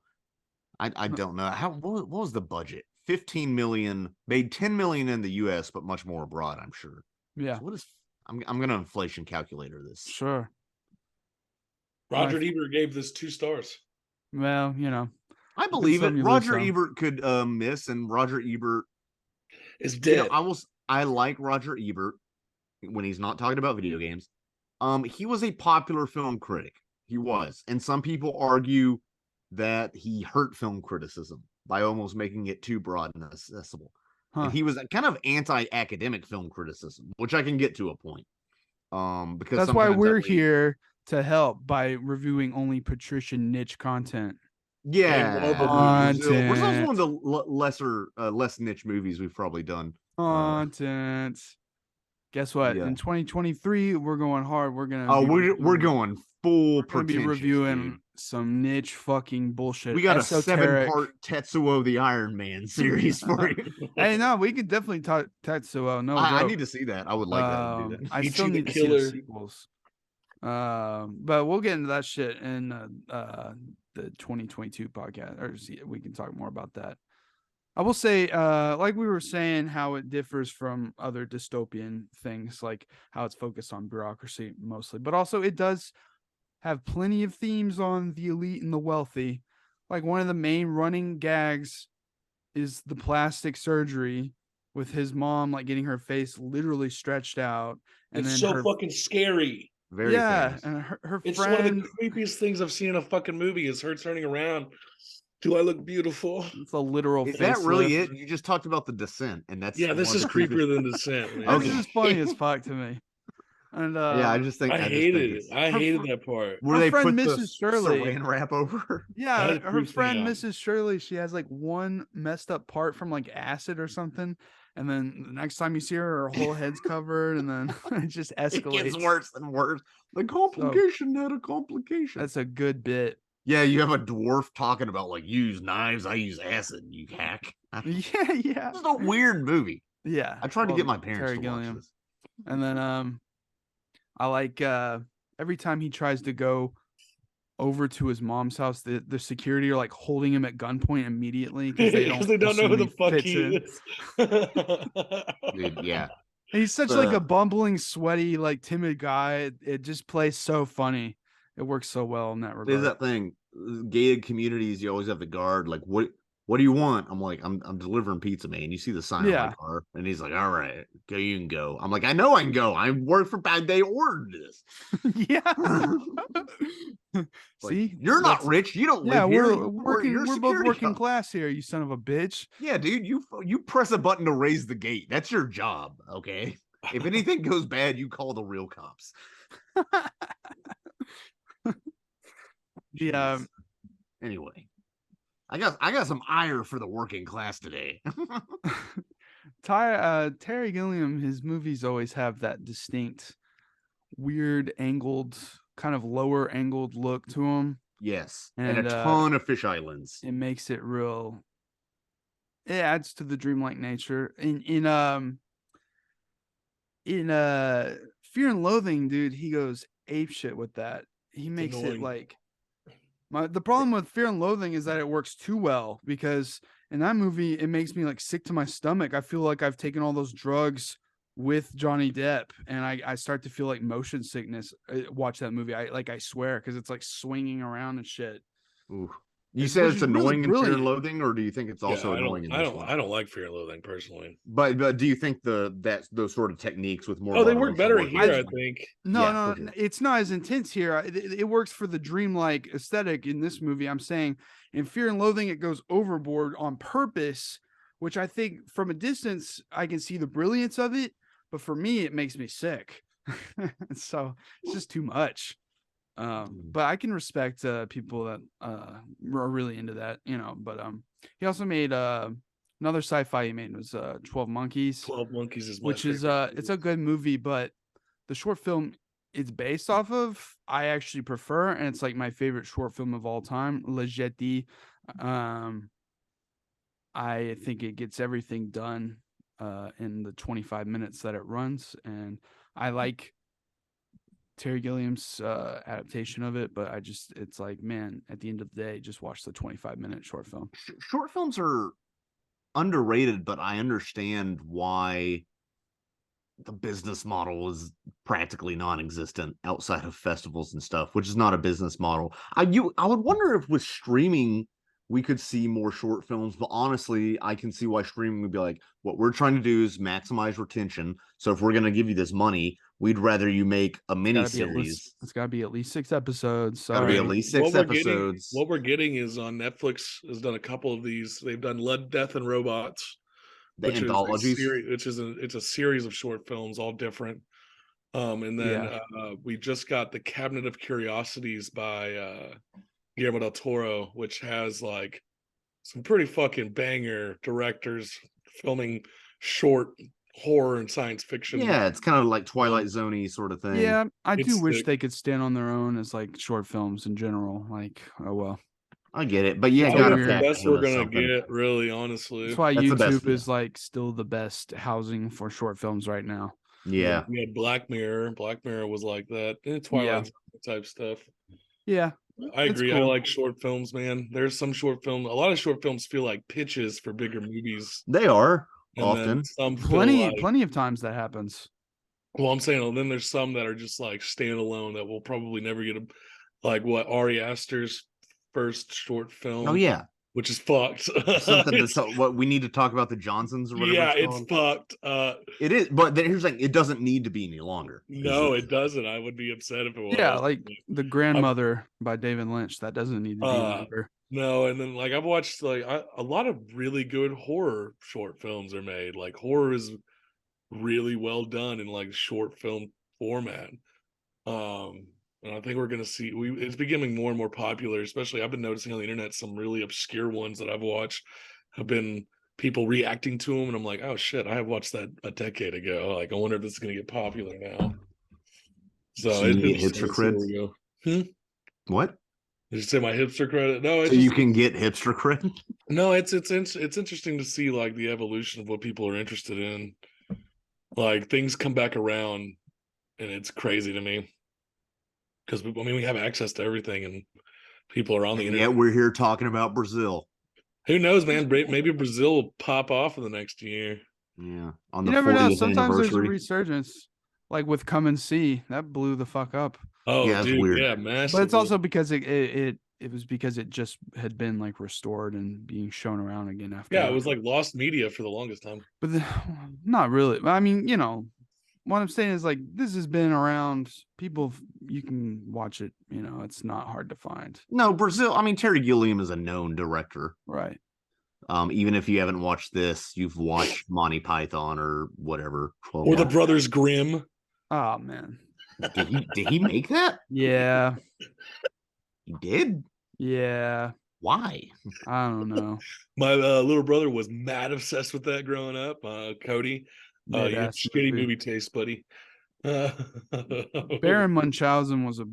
I don't know. What was the budget? 15 million, made 10 million in the US, but much more abroad, I'm sure. Yeah. So I'm gonna inflation calculator this. Sure. Roger Ebert gave this 2 stars. Well, I believe it. some, you lose Roger some. Ebert could miss, and Roger Ebert It's dead. I like Roger Ebert when he's not talking about video games. He was a popular film critic. He was. And some people argue that he hurt film criticism by almost making it too broad and accessible. Huh. And he was kind of anti-academic film criticism, which I can get to a point. Because That's why sometimes we're leads- here to help by reviewing only patrician niche content. Yeah. Content. Which is one of the less niche movies we've probably done. Content. guess what? Yeah. In 2023, we're going hard. We're gonna. We're going full. We're gonna be reviewing dude. some niche fucking bullshit. We got esoteric. a 7-part Tetsuo the Iron Man series for you. Hey, no, we could definitely talk Tetsuo. No, I joke. need to see that. I would like that to do that. I Ichi still the need to see Killer. the sequels. But we'll get into that shit in the 2022 podcast, or we can talk more about that. I will say, like we were saying, how it differs from other dystopian things, like how it's focused on bureaucracy mostly, but also it does have plenty of themes on the elite and the wealthy. Like one of the main running gags is the plastic surgery with his mom, like getting her face literally stretched out, and It's then so fucking scary. Very famous. and her It's friend. one of the creepiest things I've seen in a fucking movie is her turning around. Do I look beautiful? It's a literal. Is that really facelift. it? You just talked about The Descent, and that's This is creepier than Descent. Man. This is funny as fuck to me. And yeah, I just think I hated it. I hated that part. Where her they friend put Mrs. the Shirley. saran wrap over her. Yeah, That her creeps me friend out. Mrs. Shirley, she has like one messed up part from like acid or something, and then the next time you see her, her whole head's covered, and then it just escalates. It gets worse and worse. The complication, not a complication. That's a good bit. Yeah, you have a dwarf talking about like use knives, I use acid, you hack. Yeah. It's a weird movie. Yeah. I tried to get my parents Terry to watch Gilliam. this. And then I like every time he tries to go over to his mom's house, the security are like holding him at gunpoint immediately because they don't know who the assume fuck fits he in. is. Dude, yeah. He's such like a bumbling, sweaty, like timid guy. It just plays so funny. It works so well in that regard. There's that thing. Gated communities, you always have the guard. Like, what do you want? I'm like, I'm delivering pizza, man. You see the sign on my car, and he's like, all right, go, you can go. I'm like, I know I can go. I work for Bad. They ordered this. Yeah. Like, See, you're not rich. You don't live here. We're working. We're both working class here. You son of a bitch. Yeah, dude. You press a button to raise the gate. That's your job. Okay. If anything goes bad, you call the real cops. Yeah. Anyway, I got some ire for the working class today. Terry Gilliam, his movies always have that distinct, weird, angled, kind of lower angled look to them. Yes, and a ton of fisheye lens. It makes it real. It adds to the dreamlike nature. In Fear and Loathing, dude, he goes apeshit with that. He makes it like. The problem with Fear and Loathing is that it works too well, because in that movie it makes me like sick to my stomach. I feel like I've taken all those drugs with Johnny Depp, and I start to feel like motion sickness. Watch that movie. I swear, because it's like swinging around and shit. Ooh. You said it's annoying in Fear and Loathing, or do you think it's also annoying? I don't like Fear and Loathing personally. But do you think those sort of techniques with more? Oh, they work better here, I think. No, sure. It's not as intense here. It works for the dreamlike aesthetic in this movie. I'm saying in Fear and Loathing, it goes overboard on purpose, which I think from a distance I can see the brilliance of it, but for me it makes me sick. So it's just too much. But I can respect people that are really into that, you know. But he also made another sci-fi he made was 12 Monkeys. 12 Monkeys is which is it's a good movie, but the short film it's based off of I actually prefer, and it's like my favorite short film of all time, Le Jetty. I think it gets everything done in the 25 minutes that it runs, and I like Terry Gilliam's adaptation of it, but it's like, man, at the end of the day, just watch the 25-minute short film. Short films are underrated, but I understand why the business model is practically non-existent outside of festivals and stuff, which is not a business model. I would wonder if with streaming we could see more short films, but honestly, I can see why streaming would be like, what we're trying to do is maximize retention. So if we're going to give you this money, we'd rather you make a mini series. It's got to be at least 6 episodes. It's got to be at least 6 episodes. What we're getting is on Netflix has done a couple of these. They've done Lead, Death, and Robots. The anthologies. It's a series of short films, all different. And then we just got The Cabinet of Curiosities by Guillermo del Toro, which has like some pretty fucking banger directors filming short horror and science fiction. Yeah, it's kind of like Twilight Zone-y sort of thing. Yeah, I do It's wish sick. they could stand on their own as like short films in general. Like, oh well. I get it, but yeah, So gotta That's the weird. factor best we're into gonna something. get, really, honestly. That's why That's the best, YouTube is like still the best housing for short films right now. Yeah. We had Black Mirror. Black Mirror was like that. And Yeah. Twilight Zone type stuff. Yeah, I it's agree. I cool. like short films, man. There's some short film. A lot of short films feel like pitches for bigger movies, They are and often. then some feel Plenty like. plenty of times that happens. Well, I'm saying, then there's some that are just like standalone that will probably never get like what Ari Aster's first short film. Oh yeah, which is fucked. something that's what we need to talk about the Johnsons or whatever. Yeah, it's it's called. fucked. It is, but here's the thing: it doesn't need to be any longer. No, it doesn't. I would be upset if it was. Yeah, like The Grandmother by David Lynch. That doesn't need to be longer. No, and then like I've watched like a lot of really good horror short films are made. Like horror is really well done in like short film format. And I think we're gonna see it's becoming more and more popular, especially I've been noticing on the internet some really obscure ones that I've watched have been people reacting to them, and I'm like, oh shit, I have watched that a decade ago. Like I wonder if this is gonna get popular now. So you get hipster cred? We go. What? Did you say my hipster credit? No, it's so you can get hipster cred. No, it's interesting to see like the evolution of what people are interested in. Like things come back around, and it's crazy to me because we have access to everything, and people are on the internet. Yeah, we're here talking about Brazil. Who knows, man? Maybe Brazil will pop off in the next year. Yeah, on the You never know. 40th Sometimes there's a anniversary. resurgence, like with Come and See. That blew the fuck up. Oh, Yeah, it's dude, weird. yeah, massive. But it's also because it was because it just had been like restored and being shown around again after. Yeah, it was like lost media for the longest time. But not really. I mean, you know, what I'm saying is like this has been around. People, you can watch it. You know, it's not hard to find. No, Brazil. I mean, Terry Gilliam is a known director. Right. Even if you haven't watched this, you've watched Monty Python or whatever. Or the Brothers Grimm. Oh man. Did he make that? Yeah. He did? Yeah. Why? I don't know. My little brother was mad obsessed with that growing up. Cody, you have shitty movie taste, buddy. Baron Munchausen was a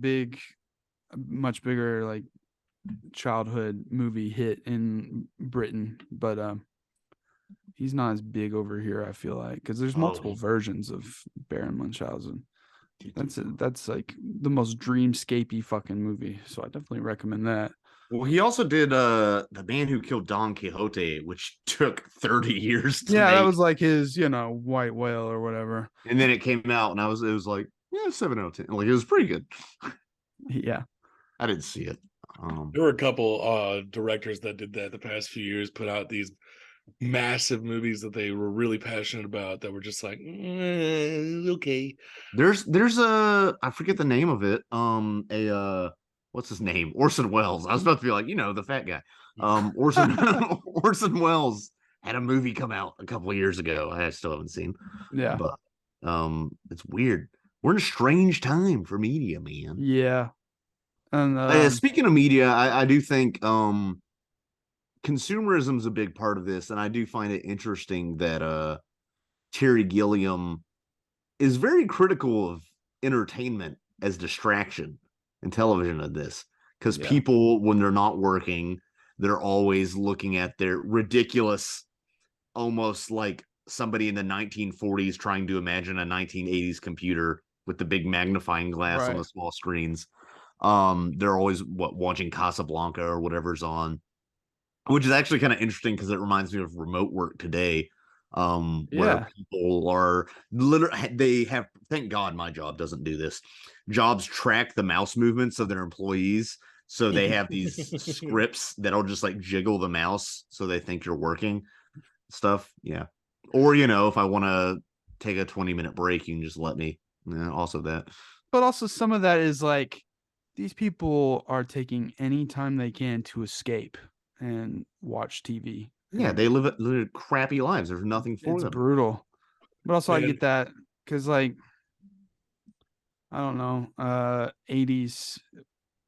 much bigger like childhood movie hit in Britain, but he's not as big over here, I feel like, because there's multiple versions of Baron Munchausen. That's like the most dreamscapey fucking movie, so I definitely recommend that. Well, he also did The Man Who Killed Don Quixote, which took 30 years to make. That was like his, white whale or whatever. And then it came out, and it was like, 7 out of 10. Like, it was pretty good. Yeah. I didn't see it. There were a couple directors that did that the past few years, put out these massive movies that they were really passionate about that were just like, okay. There's I forget the name of it. What's his name? Orson Welles. I was about to be like, the fat guy. Orson Welles had a movie come out a couple of years ago. I still haven't seen. Yeah. But it's weird. We're in a strange time for media, man. Yeah. And speaking of media, I do think consumerism is a big part of this, and I do find it interesting that Terry Gilliam is very critical of entertainment as distraction in television of this, because people, when they're not working, they're always looking at their ridiculous, almost like somebody in the 1940s trying to imagine a 1980s computer with the big magnifying glass on the small screens. They're always watching Casablanca or whatever's on, which is actually kind of interesting because it reminds me of remote work today, where people are literally, thank God my job doesn't do this. Jobs track the mouse movements of their employees, so they have these scripts that'll just like jiggle the mouse so they think you're working stuff. Yeah. Or, if I want to take a 20-minute break, you can just let me. Yeah, also that. But also some of that is like, these people are taking any time they can to escape and watch TV. Yeah, they live crappy lives. There's nothing for them. It's brutal. But also I get that because, like, I don't know, 80s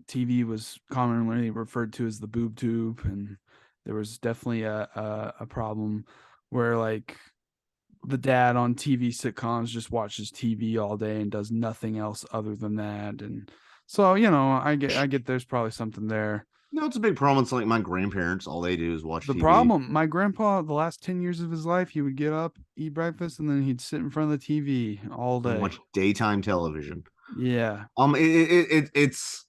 TV was commonly referred to as the boob tube, and there was definitely a problem where, like, the dad on TV sitcoms just watches TV all day and does nothing else other than that. And so, I get there's probably something there. No, it's a big problem. It's like my grandparents, all they do is watch The TV. problem, my grandpa, the last 10 years of his life, he would get up, eat breakfast, and then he'd sit in front of the TV all day. And watch daytime television. Yeah. It's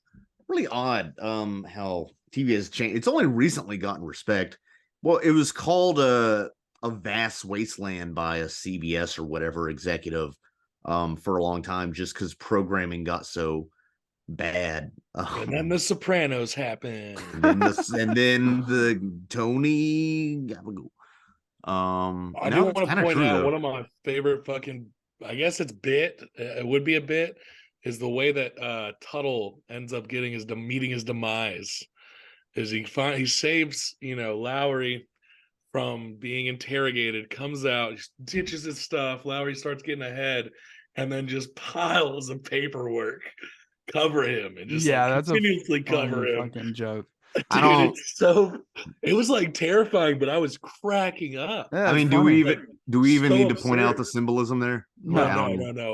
really odd how TV has changed. It's only recently gotten respect. Well, it was called a vast wasteland by a CBS or whatever executive for a long time, just because programming got so bad. And then The Sopranos happened. and then the Tony. I do want to point out one of my favorite fucking, I guess it's it would be a bit, is the way that Tuttle ends up meeting his demise. Is he saves Lowry from being interrogated, comes out, ditches his stuff. Lowry starts getting ahead, and then just piles of paperwork cover him and just that's continuously cover him. Fucking joke. Dude, it was like terrifying, but I was cracking up. Yeah, I mean, do we even need to point out the symbolism there? No.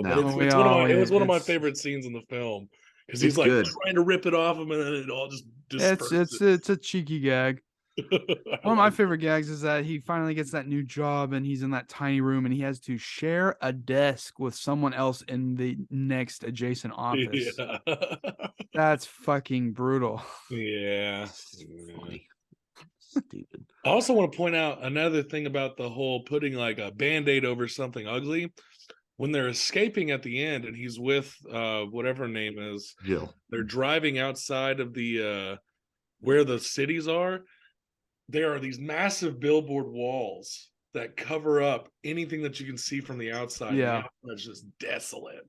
But it was one of my favorite scenes in the film because he's like trying to rip it off him, and then it all just disperses. It's a cheeky gag. One of my favorite gags is that he finally gets that new job and he's in that tiny room and he has to share a desk with someone else in the next adjacent office. Yeah. That's fucking brutal. Yeah. Funny. Stupid. I also want to point out another thing about the whole putting like a Band-Aid over something ugly. When they're escaping at the end and he's with whatever her name is, Jill. They're driving outside of the where the cities are. There are these massive billboard walls that cover up anything that you can see from the outside. Yeah. It's just desolate.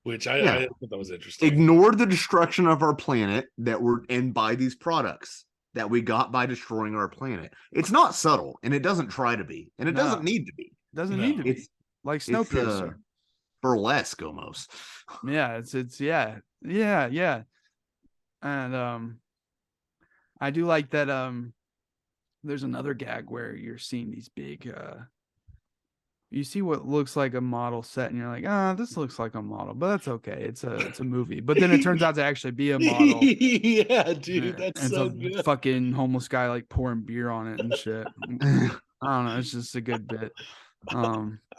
Which I thought that was interesting. Ignore the destruction of our planet and buy these products that we got by destroying our planet. It's not subtle, and it doesn't try to be, and it doesn't need to be. Doesn't need to be. Like Snowpiercer. Burlesque almost. Yeah, yeah. And I do like that there's another gag where you're seeing these big you see what looks like a model set and you're like, this looks like a model, but that's okay. It's a movie. But then it turns out to actually be a model. Yeah, dude, that's so good. A fucking homeless guy like pouring beer on it and shit. I don't know, it's just a good bit.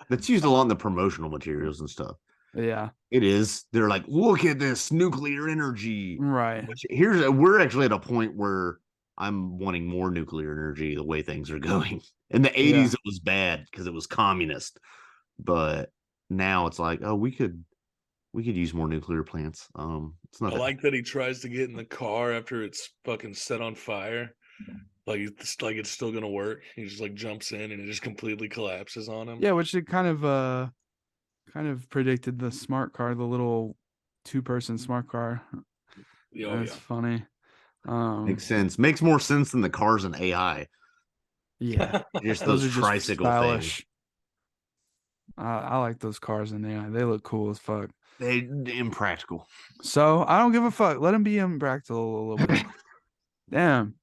That's used a lot in the promotional materials and stuff. Yeah, it is. They're like, look at this nuclear energy. Right. We're actually at a point where I'm wanting more nuclear energy the way things are going. In the 80s, it was bad because it was communist. But now it's like, we could use more nuclear plants. It's not. I like that he tries to get in the car after it's fucking set on fire. Like it's still gonna work. He just like jumps in and it just completely collapses on him. Yeah, which it kind of predicted the smart car, the little 2-person smart car. That's funny. Makes sense. Makes more sense than the cars and AI. Yeah, just those tricycle things. I like those cars and AI. They look cool as fuck. They impractical. So I don't give a fuck. Let them be impractical a little bit. Damn.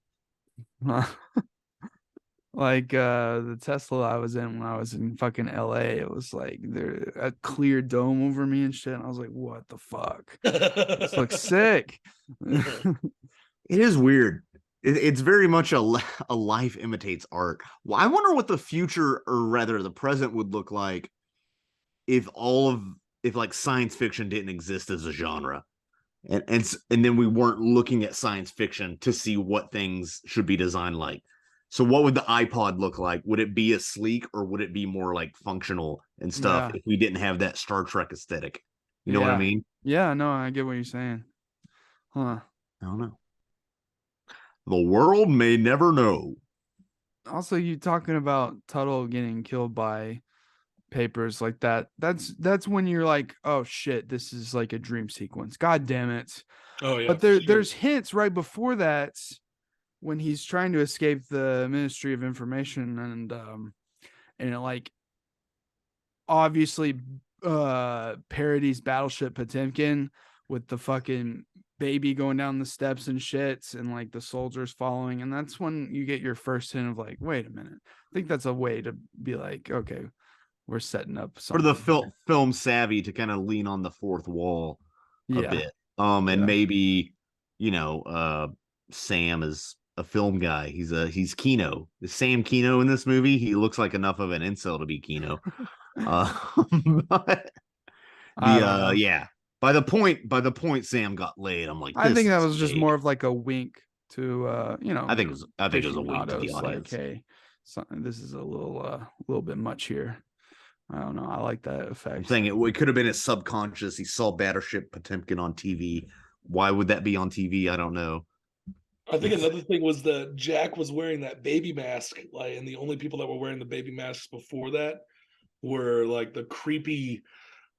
Like the Tesla I was in when I was in fucking LA, it was like there a clear dome over me and shit. And I was like, what the fuck? This looks sick. It is weird. It's very much a life imitates art. Well, I wonder what the future, or rather the present, would look like if like science fiction didn't exist as a genre. And then we weren't looking at science fiction to see what things should be designed like. So what would the iPod look like? Would it be as sleek, or would it be more like functional and stuff if we didn't have that Star Trek aesthetic? You know what I mean? Yeah, no, I get what you're saying. Huh. I don't know. The world may never know. Also, you talking about Tuttle getting killed by papers like that. That's when you're like, oh shit, this is like a dream sequence. God damn it. Oh yeah. But there's hints right before that when he's trying to escape the Ministry of Information and it like obviously parodies Battleship Potemkin with the fucking baby going down the steps and shits and like the soldiers following, and that's when you get your first hint of like, wait a minute, I think that's a way to be like, okay, we're setting up for something the film savvy to kind of lean on the fourth wall a bit. And maybe, Sam is a film guy. He's Kino. Is Sam Kino in this movie? He looks like enough of an incel to be Kino. But yeah. By the point Sam got laid, I'm like, I think that was just more of like a wink to I think it was a wink to the audience. Like, hey, this is a little bit much here. I don't know. I like that effect. I'm saying it could have been his subconscious. He saw Battleship Potemkin on TV. Why would that be on TV? I don't know. I think another thing was that Jack was wearing that baby mask, like, and the only people that were wearing the baby masks before that were like the creepy,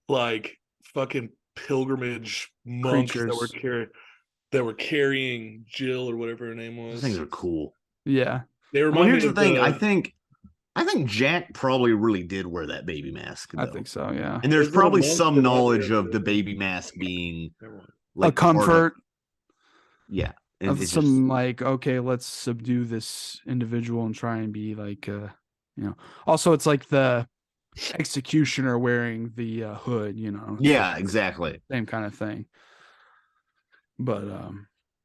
like fucking pilgrimage monks that were carrying Jill or whatever her name was. Those things are cool. Yeah. They remind here's the thing. I think Jack probably really did wear that baby mask. Though. I think so, yeah. And there's probably some knowledge of the baby mask being like a comfort. Yeah. Of some like, okay, let's subdue this individual and try and be like, Also, it's like the executioner wearing the hood, Yeah, exactly. Same kind of thing. But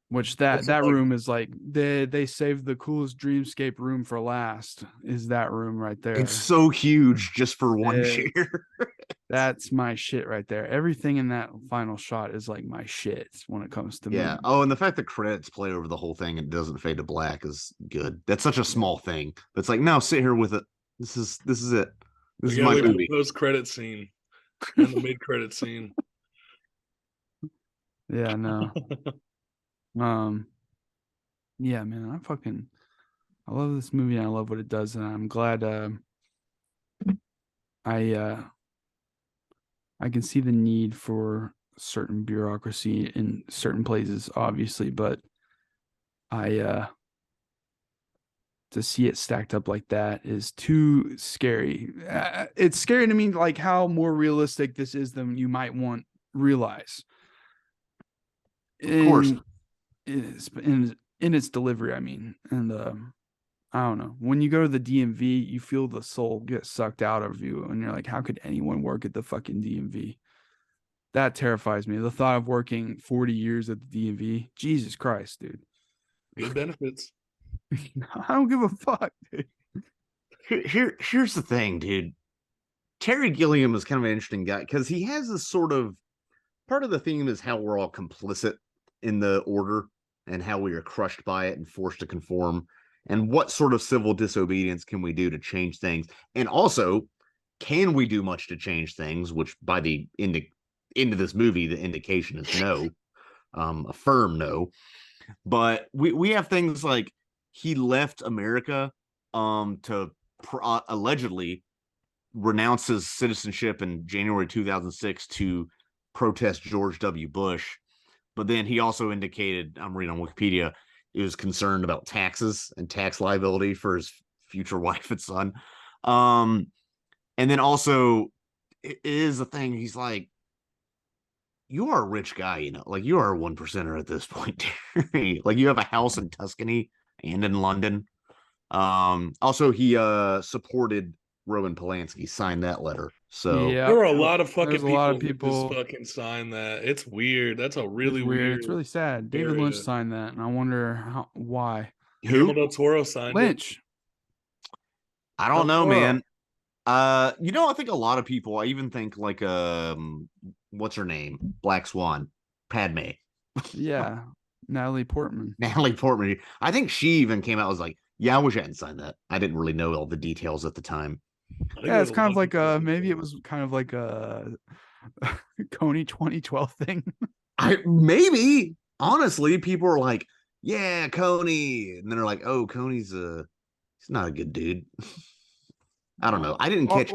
which that room is like they saved the coolest dreamscape room for last. Is that room right there? It's so huge just for one chair. That's my shit right there. Everything in that final shot is like my shit when it comes to yeah. movies. Oh, and the fact that credits play over the whole thing and doesn't fade to black is good. That's such a small thing. But it's like, no, sit here with it. This is it. This is my movie. Post credit scene and the mid credit scene. Yeah, no. Yeah, man, I love this movie and I love what it does, and I'm glad I can see the need for certain bureaucracy in certain places, obviously, but to see it stacked up like that is too scary. It's scary to me, like how more realistic this is than you might realize. Of course. In its delivery, I mean, and I don't know. When you go to the DMV, you feel the soul get sucked out of you, and you're like, how could anyone work at the fucking DMV? That terrifies me. The thought of working 40 years at the DMV, Jesus Christ, dude. Good benefits. I don't give a fuck, dude. Here's the thing, dude. Terry Gilliam is kind of an interesting guy because he has this sort of part of the theme is how we're all complicit in the order and how we are crushed by it and forced to conform. And what sort of civil disobedience can we do to change things? And also, can we do much to change things? Which by the end of this movie, the indication is no, a firm no. But we have things like he left America to allegedly renounce his citizenship in January 2006 to protest George W. Bush. But then he also indicated, I'm reading on Wikipedia, he was concerned about taxes and tax liability for his future wife and son. And then also, it is a thing, he's like, you are a rich guy, like you are a 1%er at this point. Like you have a house in Tuscany and in London. Also, he supported Roman Polanski, signed that letter. So yeah, there were a lot of fucking people, who just fucking signed that. It's weird. That's a really weird. It's really sad. David Lynch signed that, and I wonder why. Guillermo del Toro signed Lynch. I don't know, man. I think a lot of people. I even think like what's her name? Black Swan, Padme. Yeah, Natalie Portman. I think she even came out and was like, yeah, I wish I hadn't signed that. I didn't really know all the details at the time. Yeah, it's kind of like maybe it was kind of like a Coney 2012 thing. Maybe honestly, people are like, yeah, Coney, and then they're like, oh, Coney's he's not a good dude. I don't know. I didn't catch.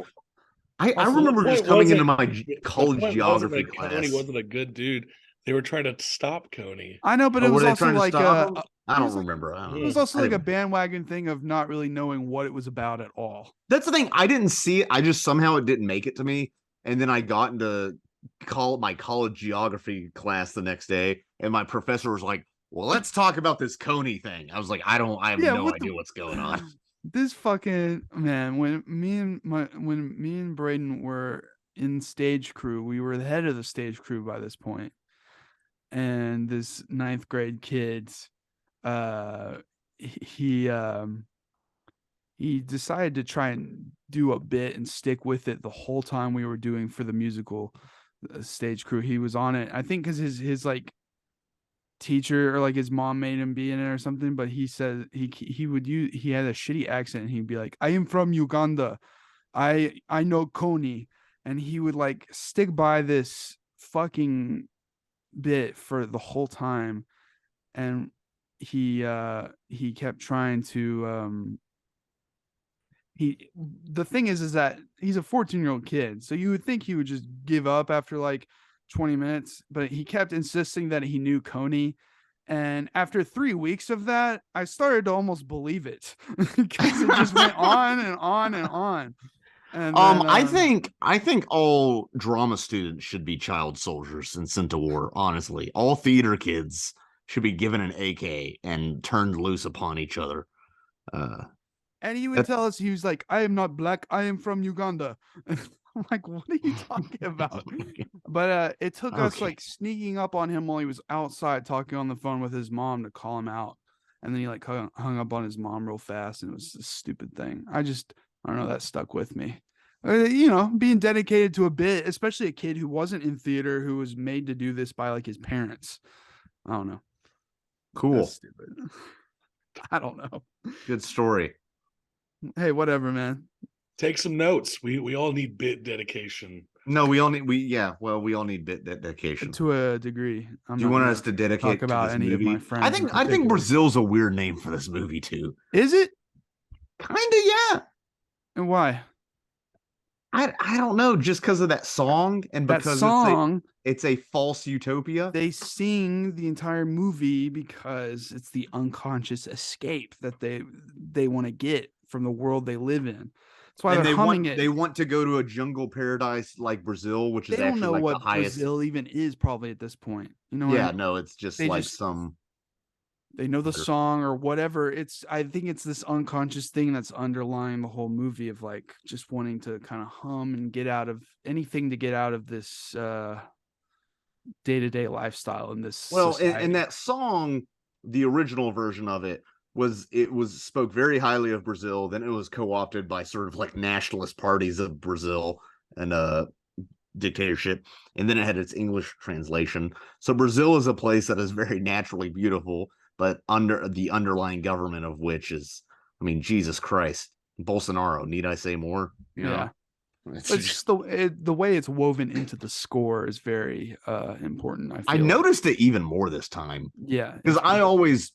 I remember just coming into my college geography class. Coney wasn't a good dude. They were trying to stop Coney. I know, but it was also like I don't remember. It was also like a bandwagon thing of not really knowing what it was about at all. That's the thing. I didn't see it. I just somehow it didn't make it to me. And then I got into my college geography class the next day, and my professor was like, well, let's talk about this Coney thing. I was like, I have no idea what's going on. This fucking man, when me and Braden were in stage crew, we were the head of the stage crew by this point, and this ninth grade kid, uh, he he decided to try and do a bit and stick with it the whole time we were doing for the musical stage crew. He was on it, I think, because his like teacher or like his mom made him be in it or something. But he said he had a shitty accent, and he'd be like, "I am from Uganda. I know Coney," and he would like stick by this fucking bit for the whole time, and he kept trying to the thing is that he's a 14-year-old kid, so you would think he would just give up after like 20 minutes, but he kept insisting that he knew Coney. And after 3 weeks of that, I started to almost believe it, because it just went on and on and on. And then, I think all drama students should be child soldiers and sent to war. Honestly, all theater kids should be given an AK and turned loose upon each other. And he would tell us, he was like, "I am not black. I am from Uganda." I'm like, "What are you talking about?" But it took us like sneaking up on him while he was outside talking on the phone with his mom to call him out. And then he like hung up on his mom real fast, and it was a stupid thing. I don't know, that stuck with me. Being dedicated to a bit, especially a kid who wasn't in theater, who was made to do this by like his parents. I don't know. Cool. That's stupid. I don't know. Good story. Hey, whatever, man. Take some notes. We all need bit dedication. No, we all need bit dedication To a degree. Do you want us to dedicate talk about to this any movie? of my friends? I think Brazil's a weird name for this movie too. Is it? Kinda, yeah. And why? I don't know, just because of that song, and That because song, it's a false utopia. they sing the entire movie because it's the unconscious escape that they want to get from the world they live in. That's why they're humming it. They want to go to a jungle paradise like Brazil, which is They don't actually know like what the highest. Brazil even is probably at this point. You know? Yeah, no, it's just They like just- some. They know the song or whatever. I think it's this unconscious thing that's underlying the whole movie of like just wanting to kind of hum and get out of anything to get out of this day-to-day lifestyle in this. Well, society. and that song, the original version of it was spoke very highly of Brazil. Then it was co-opted by sort of like nationalist parties of Brazil and dictatorship, and then it had its English translation. So Brazil is a place that is very naturally beautiful, but under the underlying government of which is, I mean, Jesus Christ, Bolsonaro. Need I say more? Yeah. It's just the way it's woven into the score is very important. I noticed it even more this time. Yeah, because I always,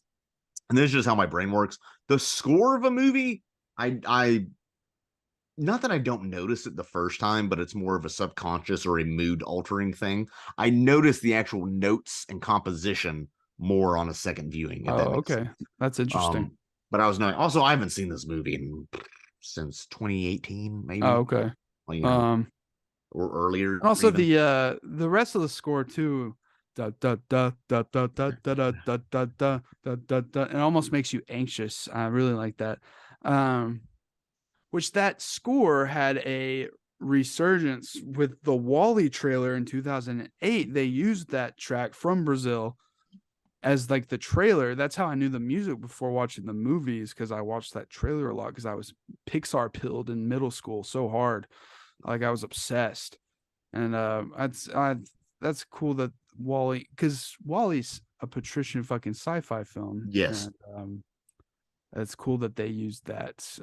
and this is just how my brain works. The score of a movie, I not that I don't notice it the first time, but it's more of a subconscious or a mood altering thing. I notice the actual notes and composition more on a second viewing. Okay, that's interesting. But I was knowing also I haven't seen this movie since 2018, maybe. Oh, okay. Well, or earlier. Also, the rest of the score too, da da da da da da da da da da da da da. It almost makes you anxious. I really like that. Which that score had a resurgence with the Wall-E trailer in 2008. They used that track from Brazil as like the trailer. That's how I knew the music before watching the movies, because I watched that trailer a lot because I was Pixar pilled in middle school so hard. Like I was obsessed. And that's cool that Wall-E, because Wall-E's a patrician fucking sci-fi film. Yes. And, it's cool that they used that.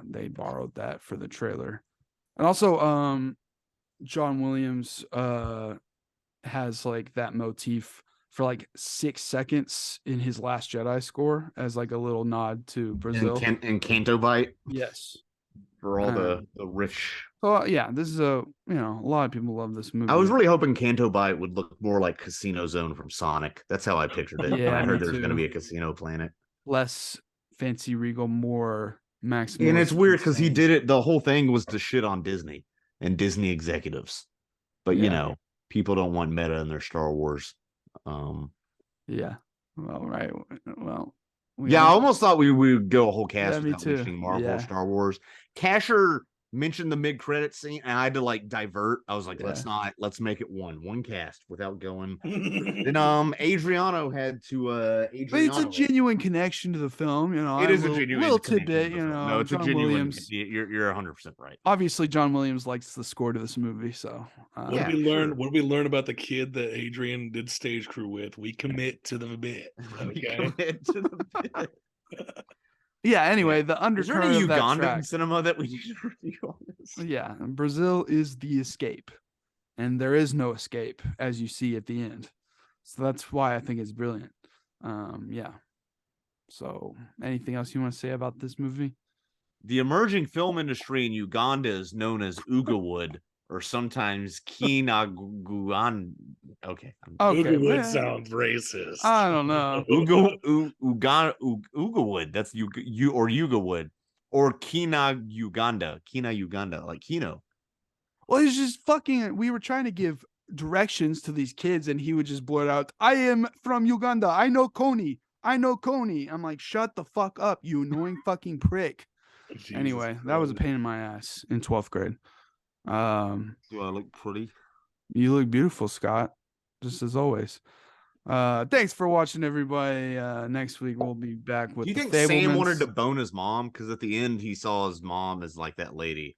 They borrowed that for the trailer. And also John Williams has like that motif for like 6 seconds in his Last Jedi score as like a little nod to Brazil. And Canto Bite. Yes. For all the rich. So yeah, this is a lot of people love this movie. I was really hoping Canto Bite would look more like Casino Zone from Sonic. That's how I pictured it. Yeah, I heard there was too. going to be a casino planet. Less fancy regal, more maximal. And it's weird because he did it. The whole thing was to shit on Disney and Disney executives. But people don't want meta in their Star Wars. Yeah. Well, right. Well, Yeah, I almost thought we would go a whole cast Yeah, me without too. mentioning Marvel or Yeah. Star Wars. Casher mentioned the mid-credit scene, and I had to like divert. I was like, Yeah. let's make it one cast without going. Then Adriano had to But it's a Adriano. genuine connection to the film, you know. It is a genuine little connection to tidbit, the you film. know. No, it's a John genuine. Williams. You're 100% right. Obviously, John Williams likes the score to this movie, so What Yeah, did we learn? sure. What did we learn about the kid that Adrian did stage crew with? We commit to the bit. We Okay. commit to the bit. yeah. Anyway, the Is there undercurrent any of that Ugandan track. cinema that we need to review on this? Yeah, Brazil is the escape, and there is no escape, as you see at the end. So that's why I think it's brilliant. Yeah. So, anything else you want to say about this movie? The emerging film industry in Uganda is known as Ugawood, or sometimes Kinaguan. Okay. Okay, Wood sounds racist. I don't know. Ugawood. That's Ugawood. Or Kina Uganda, like Kino. Well, it's just fucking. We were trying to give directions to these kids, and he would just blurt out, "I am from Uganda. I know Coney. I know Coney." I'm like, shut the fuck up, you annoying fucking prick. Jesus Anyway, that was a Christ. pain in my ass in 12th grade. Do I look pretty? You look beautiful, Scott, just as always. Thanks for watching, everybody. Next week we'll be back with Do you the think Sam wanted Fablemans. to bone his mom? Because at the end he saw his mom as like that lady.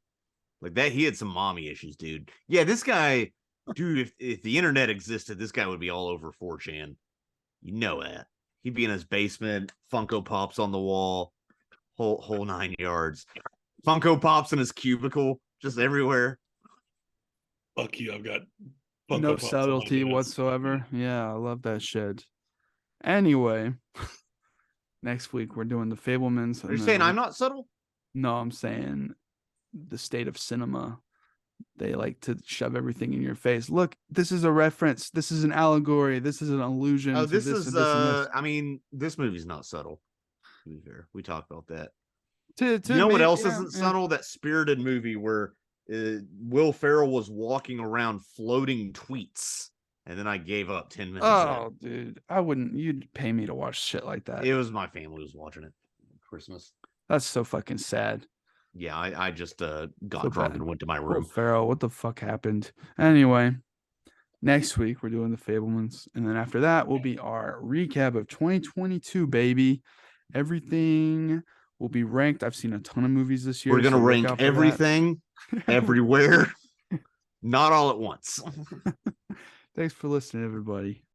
Like that, he had some mommy issues, dude. Yeah, this guy, dude, if the internet existed, this guy would be all over 4chan. You know that. He'd be in his basement, Funko Pops on the wall, whole 9 yards. Funko Pops in his cubicle, just everywhere. Fuck you, I've got No Funko Pops on my subtlety desk. whatsoever. Yeah, I love that shit. Anyway, next week we're doing the Fablemans. Are you saying I'm not subtle? No, I'm saying the state of cinema. They like to shove everything in your face. Look, this is a reference. This is an allegory. This is an allusion. Oh, to this this is and this and this. I mean, this movie's not subtle. To be fair, we talked about that. To You know what me, else yeah, isn't yeah. subtle? That Spirited movie where Will Ferrell was walking around floating tweets, and then I gave up 10 minutes. Oh, dude, I wouldn't. You'd pay me to watch shit like that. It was my family was watching it Christmas. That's so fucking sad. Yeah, I just got So drunk bad. and went to my Will room. Ferrell, what the fuck happened? Anyway, next week we're doing the Fablemans, and then after that will be our recap of 2022, baby. Everything will be ranked. I've seen a ton of movies this year. We're gonna so look rank out for that. everything, everywhere, not all at once. Thanks for listening, everybody.